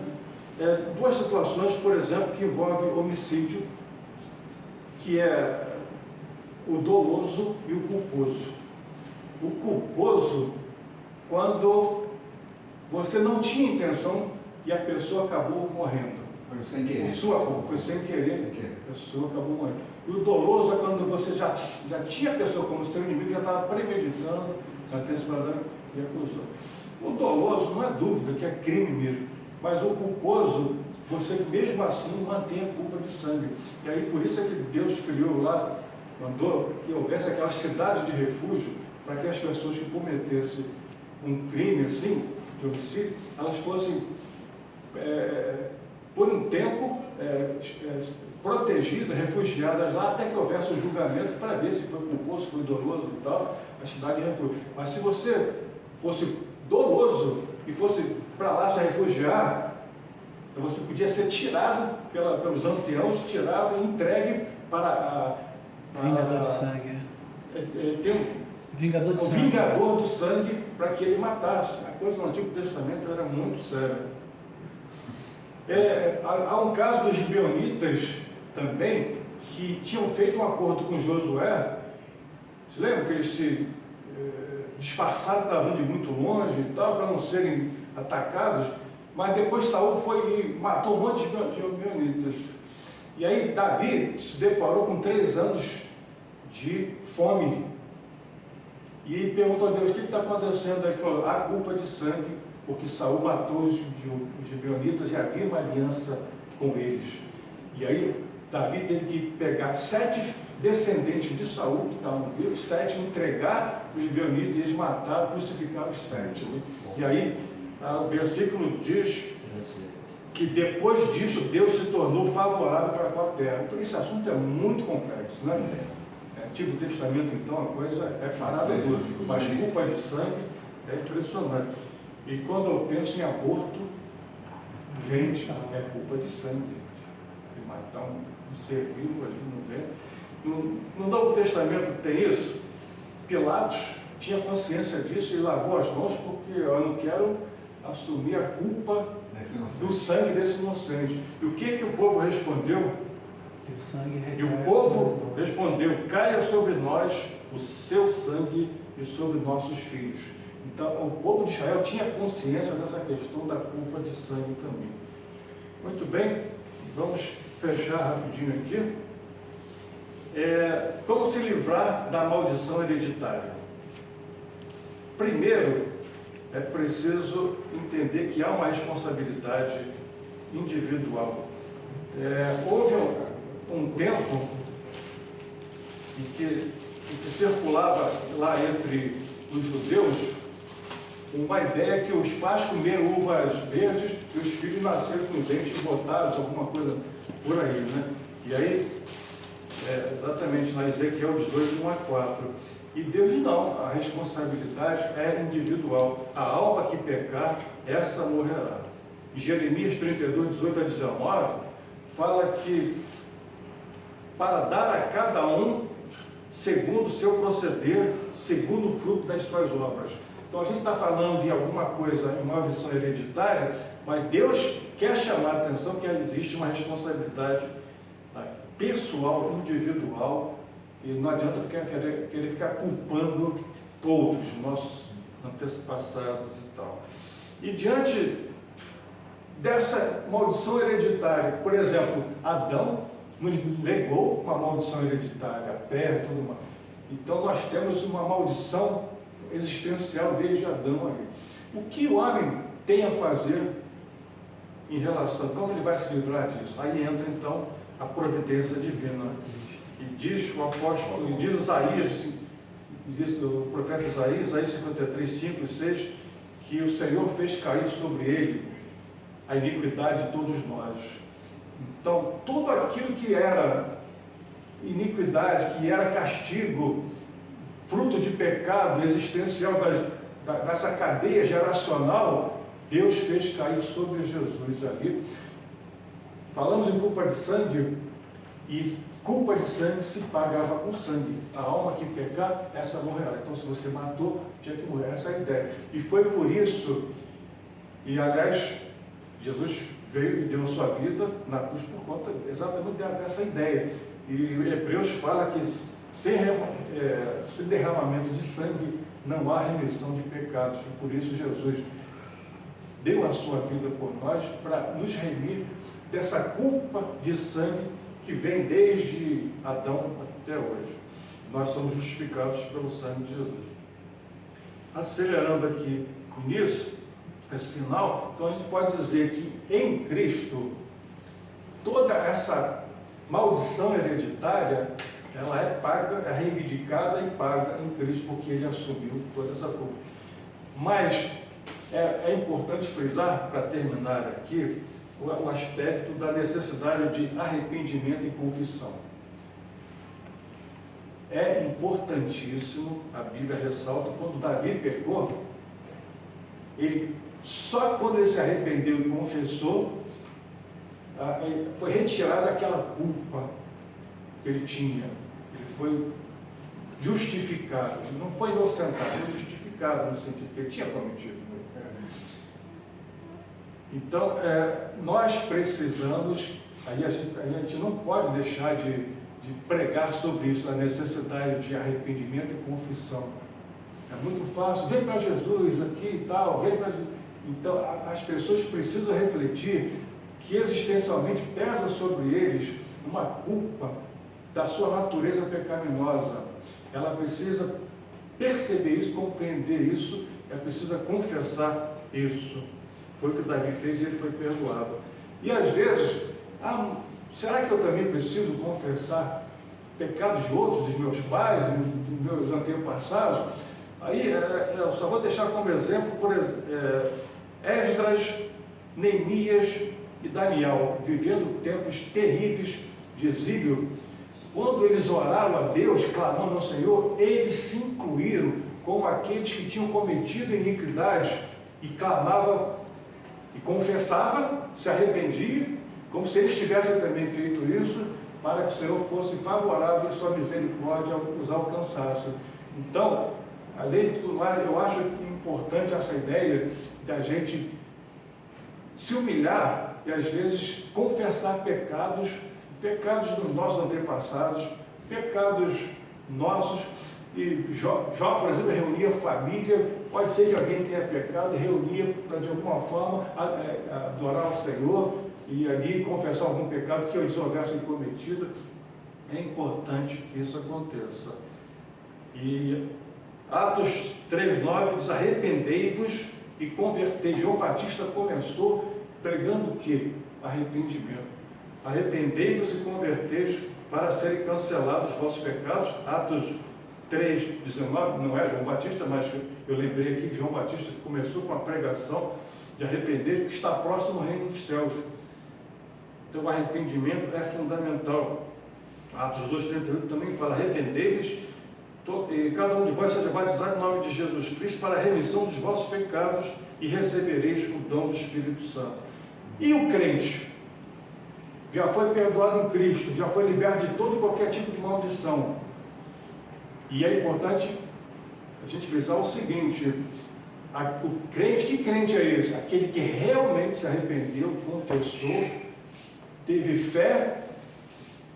duas situações, por exemplo, que envolvem homicídio, que é o doloso e o culposo. O culposo, quando você não tinha intenção e a pessoa acabou morrendo. Foi sem querer. Foi sem querer, a pessoa acabou morrendo. E o doloso é quando você já tinha a pessoa como seu inimigo, já estava premeditando, antecipadamente e acusou. O doloso não é dúvida que é crime mesmo, mas o culposo, você mesmo assim mantém a culpa de sangue. E aí por isso é que Deus criou lá, mandou que houvesse aquela cidade de refúgio para que as pessoas que cometessem um crime assim, de homicídio, elas fossem por um tempo protegidas, refugiadas lá, até que houvesse um julgamento para ver se foi culposo, se foi doloso e tal, a cidade de refúgio. Mas se você fosse doloso e fosse para lá se refugiar, você podia ser tirado pelos anciãos, tirado e entregue para Vingador de sangue. Vingador de sangue. Vingador do sangue, para que ele matasse. A coisa no Antigo Testamento era muito séria. Há um caso dos gibeonitas também, que tinham feito um acordo com Josué. Você lembra que eles se disfarçaram, estavam de muito longe e tal, para não serem atacados? Mas depois Saul foi e matou um monte de gibeonitas. E aí Davi se deparou com 3 anos de fome. E perguntou a Deus: o que está acontecendo? Aí ele falou: há culpa de sangue, porque Saul matou os gibeonitas e havia uma aliança com eles. E aí Davi teve que pegar 7 descendentes de Saul, que estavam vivos, 7, entregar os gibeonitas, e eles mataram, crucificaram os 7. E aí o versículo diz que depois disso Deus se tornou favorável para com a terra. Então esse assunto é muito complexo, né? Antigo Testamento, então, a coisa é parada dura, mas culpa de sangue é impressionante. E quando eu penso em aborto, gente, é culpa de sangue. Se matar um ser vivo ali no ventre. No Novo Testamento tem isso. Pilatos tinha consciência disso e lavou as mãos, porque eu não quero assumir a culpa do sangue desse inocente. E o que o povo respondeu? E o povo respondeu: caia sobre nós o seu sangue e sobre nossos filhos. Então o povo de Israel tinha consciência dessa questão da culpa de sangue também. Muito bem, vamos fechar rapidinho aqui. Como se livrar da maldição hereditária? Primeiro, é preciso entender que há uma responsabilidade individual. Houve um tempo em que circulava lá entre os judeus uma ideia que os pais comeram uvas verdes e os filhos nasceram com dentes botados, alguma coisa por aí, né? E aí, exatamente lá em Ezequiel 18, 1 a 4. E Deus não, a responsabilidade é individual. A alma que pecar, essa morrerá. E Jeremias 32, 18 a 19, fala que para dar a cada um segundo o seu proceder, segundo o fruto das suas obras. Então a gente está falando de alguma coisa, uma maldição hereditária, mas Deus quer chamar a atenção que existe uma responsabilidade pessoal, individual, e não adianta querer ficar culpando outros, nossos antepassados e tal. E diante dessa maldição hereditária, por exemplo, Adão nos legou uma maldição hereditária, a terra e tudo mais. Então nós temos uma maldição existencial desde Adão aí. O que o homem tem a fazer em relação, como ele vai se livrar disso? Aí entra então a providência divina. E diz o apóstolo, e diz Isaías, diz o profeta Isaías 53, 5 e 6, que o Senhor fez cair sobre ele a iniquidade de todos nós. Então, tudo aquilo que era iniquidade, que era castigo, fruto de pecado existencial dessa cadeia geracional, Deus fez cair sobre Jesus ali. Falamos em culpa de sangue, e culpa de sangue se pagava com sangue. A alma que pecar, essa morrerá. Então, se você matou, tinha que morrer. Essa é a ideia. E foi por isso, e aliás, Jesus veio e deu a sua vida na cruz por conta exatamente dessa ideia. E Hebreus fala que sem derramamento de sangue não há remissão de pecados. E por isso Jesus deu a sua vida por nós para nos remir dessa culpa de sangue que vem desde Adão até hoje. Nós somos justificados pelo sangue de Jesus. Acelerando aqui nisso, esse final, então a gente pode dizer que em Cristo, toda essa maldição hereditária, ela é paga, é reivindicada e paga em Cristo, porque Ele assumiu toda essa culpa. Mas é importante frisar, para terminar aqui, o aspecto da necessidade de arrependimento e confissão. É importantíssimo, a Bíblia ressalta, quando Davi pecou, só quando ele se arrependeu e confessou, foi retirada aquela culpa que ele tinha. Ele foi justificado, ele não foi inocentado, foi justificado no sentido que ele tinha cometido. Então, nós precisamos, aí a gente não pode deixar de pregar sobre isso, a necessidade de arrependimento e confissão. É muito fácil, vem para Jesus aqui e tal, vem para Jesus. Então, as pessoas precisam refletir que existencialmente pesa sobre eles uma culpa da sua natureza pecaminosa. Ela precisa perceber isso, compreender isso, ela precisa confessar isso. Foi o que Davi fez e ele foi perdoado. E às vezes, será que eu também preciso confessar pecados de outros, dos meus pais, dos meus antepassados? Aí eu só vou deixar como exemplo, por exemplo, Esdras, Neemias e Daniel, vivendo tempos terríveis de exílio. Quando eles oraram a Deus, clamando ao Senhor, eles se incluíram como aqueles que tinham cometido iniquidade e clamavam e confessavam, se arrependiam, como se eles tivessem também feito isso, para que o Senhor fosse favorável e sua misericórdia os alcançasse. Então, além de tudo mais, eu acho importante essa ideia da gente se humilhar e às vezes confessar pecados dos nossos antepassados, pecados nossos. E Jó, por exemplo, reunia família, pode ser que alguém tenha pecado, e reunia para de alguma forma adorar ao Senhor e ali confessar algum pecado que eles houvessem cometido. É importante que isso aconteça. E Atos 3,9 diz: arrependei-vos e convertei. João Batista começou pregando o quê? Arrependimento. Arrependei-vos e convertei-vos para serem cancelados os vossos pecados. Atos 3,19, não é João Batista, mas eu lembrei aqui que João Batista começou com a pregação de arrepender, porque está próximo ao reino dos céus. Então o arrependimento é fundamental. Atos 2,38 também fala: arrependei-vos e cada um de vós seja batizado em nome de Jesus Cristo para a remissão dos vossos pecados e recebereis o dom do Espírito Santo. E o crente? Já foi perdoado em Cristo, já foi liberto de todo e qualquer tipo de maldição. E é importante a gente frisar o seguinte: o crente, que crente é esse? Aquele que realmente se arrependeu, confessou, teve fé,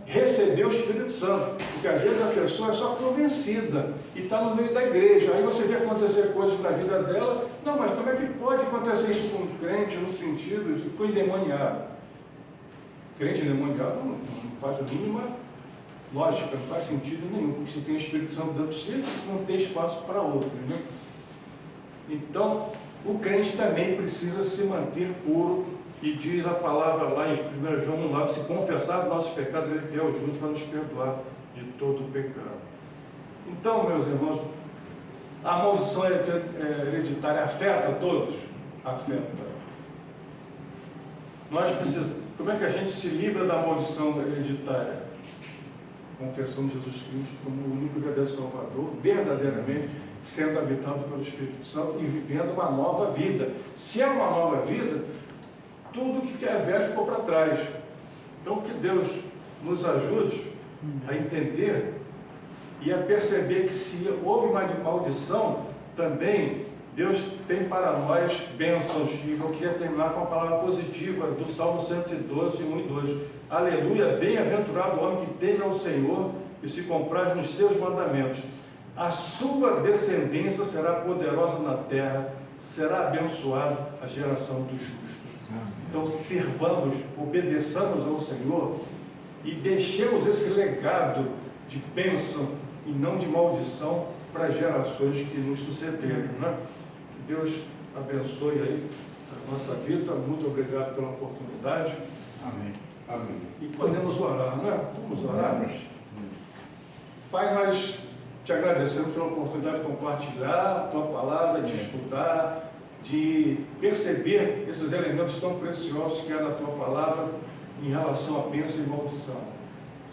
recebeu o Espírito Santo. Porque às vezes a pessoa é só convencida e está no meio da igreja. Aí você vê acontecer coisas na vida dela. Não, mas como é que pode acontecer isso com um crente no sentido de que foi endemoniado? crente endemoniado não faz a mínima lógica, não faz sentido nenhum, porque se tem a Espírito Santo dentro de si, não tem espaço para outro, né? Então, o crente também precisa se manter puro, e diz a palavra lá em 1 João 1,9, se confessar os nossos pecados, ele é fiel e justo para nos perdoar de todo o pecado. Então, meus irmãos, a maldição hereditária afeta a todos? Afeta. Nós precisamos. Como é que a gente se livra da maldição hereditária? Confessando Jesus Cristo como o único verdadeiro Salvador, verdadeiramente sendo habitado pelo Espírito Santo e vivendo uma nova vida. Se é uma nova vida, tudo que é velho ficou para trás. Então, que Deus nos ajude a entender e a perceber que se houve uma maldição, também Deus tem para nós bênçãos. E eu queria terminar com a palavra positiva do Salmo 112, 1 e 2. Aleluia, bem-aventurado o homem que teme ao Senhor e se compraz nos seus mandamentos. A sua descendência será poderosa na terra, será abençoada a geração dos justos. Então, servamos, obedeçamos ao Senhor e deixemos esse legado de bênção e não de maldição para as gerações que nos sucederem, né? Que Deus abençoe aí a nossa vida. Muito obrigado pela oportunidade. Amém. Amém. E podemos orar, não é? Vamos orar. Pai, nós te agradecemos pela oportunidade de compartilhar a tua palavra, de estudar, de perceber esses elementos tão preciosos que é da tua palavra em relação à bênção e maldição.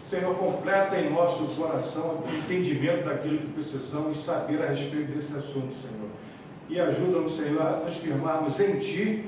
Senhor, completa em nosso coração o entendimento daquilo que precisamos saber a respeito desse assunto, Senhor. E ajuda-nos, Senhor, a nos firmarmos em Ti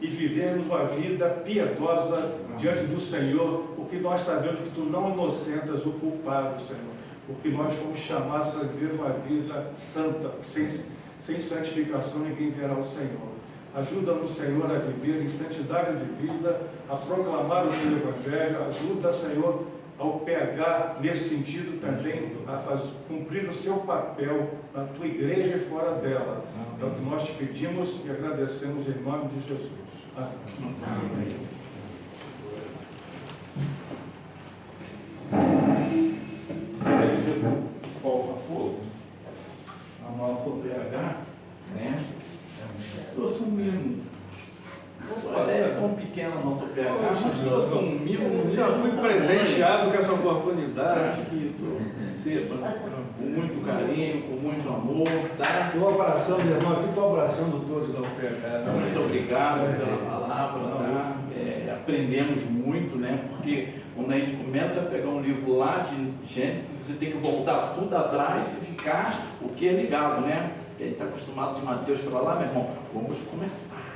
e vivermos uma vida piedosa diante do Senhor, porque nós sabemos que Tu não inocentas o culpado, Senhor, porque nós fomos chamados para viver uma vida santa, sem santificação ninguém verá o Senhor. Ajuda-nos, Senhor, a viver em santidade de vida, a proclamar o Teu Evangelho. Ajuda, Senhor, ao pegar nesse sentido também, a cumprir o seu papel na Tua igreja e fora dela. É o que nós te pedimos e agradecemos em nome de Jesus. Amém. Amém. Paulo Raposo, a nossa PH, né? Trouxe um mimo. Olha, é tão pequena a nossa PH, mas trouxe um mimo. Já fui presenteado com essa oportunidade. Acho que isso receba com muito carinho, com muito amor, tá? Estou abraçando, irmão, aqui estou abraçando todos da UPH. Muito obrigado pela palavra, tá? Aprendemos muito, né? Porque quando a gente começa a pegar um livro lá de Gênesis, você tem que voltar tudo atrás e ficar o que é ligado, né? A gente está acostumado de Mateus para lá, meu irmão, vamos começar.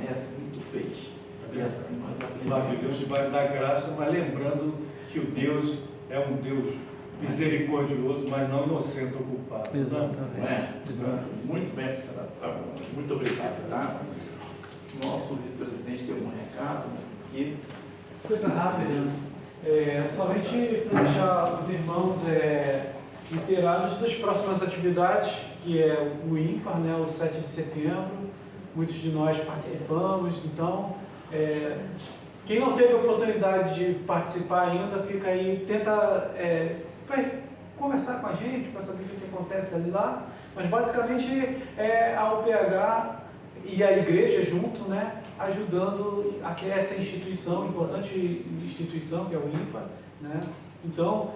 É assim tu fez. E assim nós aprendemos. Nós vivemos debaixo da graça, mas lembrando que o Deus é um Deus misericordioso, mas não inocente ou culpado. Exatamente. Não é? Muito bem, tá bom. Muito obrigado, tá? Nosso vice-presidente tem um recado aqui. Coisa rápida. Somente para deixar os irmãos inteirados das próximas atividades, que é o ímpar, né, o 7 de setembro. Muitos de nós participamos, então quem não teve a oportunidade de participar ainda, fica aí, tenta conversar com a gente para saber o que acontece ali lá, mas basicamente é a UPH e a igreja junto, né, ajudando a que essa instituição, importante instituição que é o ímpar, né, então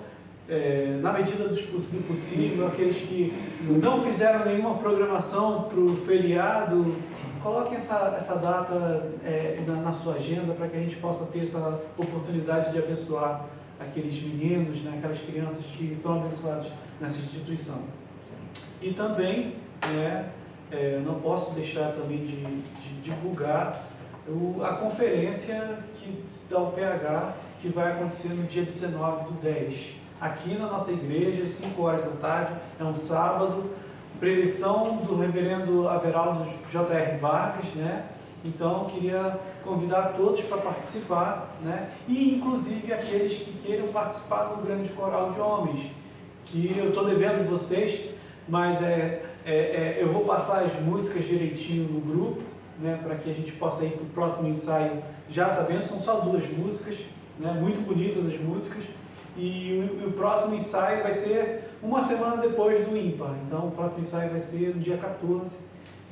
na medida do possível, aqueles que não fizeram nenhuma programação para o feriado, coloquem essa data na sua agenda para que a gente possa ter essa oportunidade de abençoar aqueles meninos, né, aquelas crianças que são abençoadas nessa instituição. E também, não posso deixar também de divulgar a conferência da UPH que vai acontecer no dia 19/10, aqui na nossa igreja, às 5 horas da tarde, é um sábado, preleção do reverendo Averaldo J.R. Vargas, né? Então, queria convidar todos para participar, né? E, inclusive, aqueles que queiram participar do grande coral de homens, que eu estou devendo vocês, mas eu vou passar as músicas direitinho no grupo, né? Para que a gente possa ir para o próximo ensaio já sabendo, são só 2 músicas, né? Muito bonitas as músicas. E o próximo ensaio vai ser uma semana depois do ímpar. Então o próximo ensaio vai ser no dia 14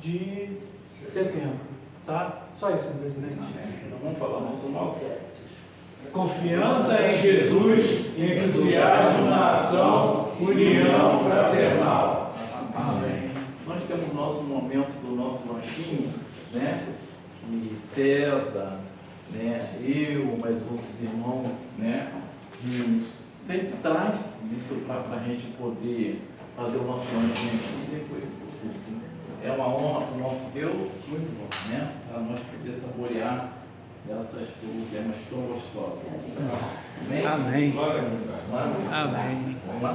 de setembro. Tá? Só isso, meu presidente. Então vamos falar nosso nome. Confiança em Jesus, entusiasmo na ação, união fraternal. Amém. Nós temos nosso momento do nosso lanchinho, né? E César, né? Eu, mais outros irmãos, né? Que sempre traz isso para a gente poder fazer o nosso lanchinho aqui depois do culto. É uma honra para o nosso Deus, muito bom, né? Para nós poder saborear dessas guloseimas tão gostosas. Amém? Amém. Glória a Deus. Vamos lá. Amém. Vamos lá.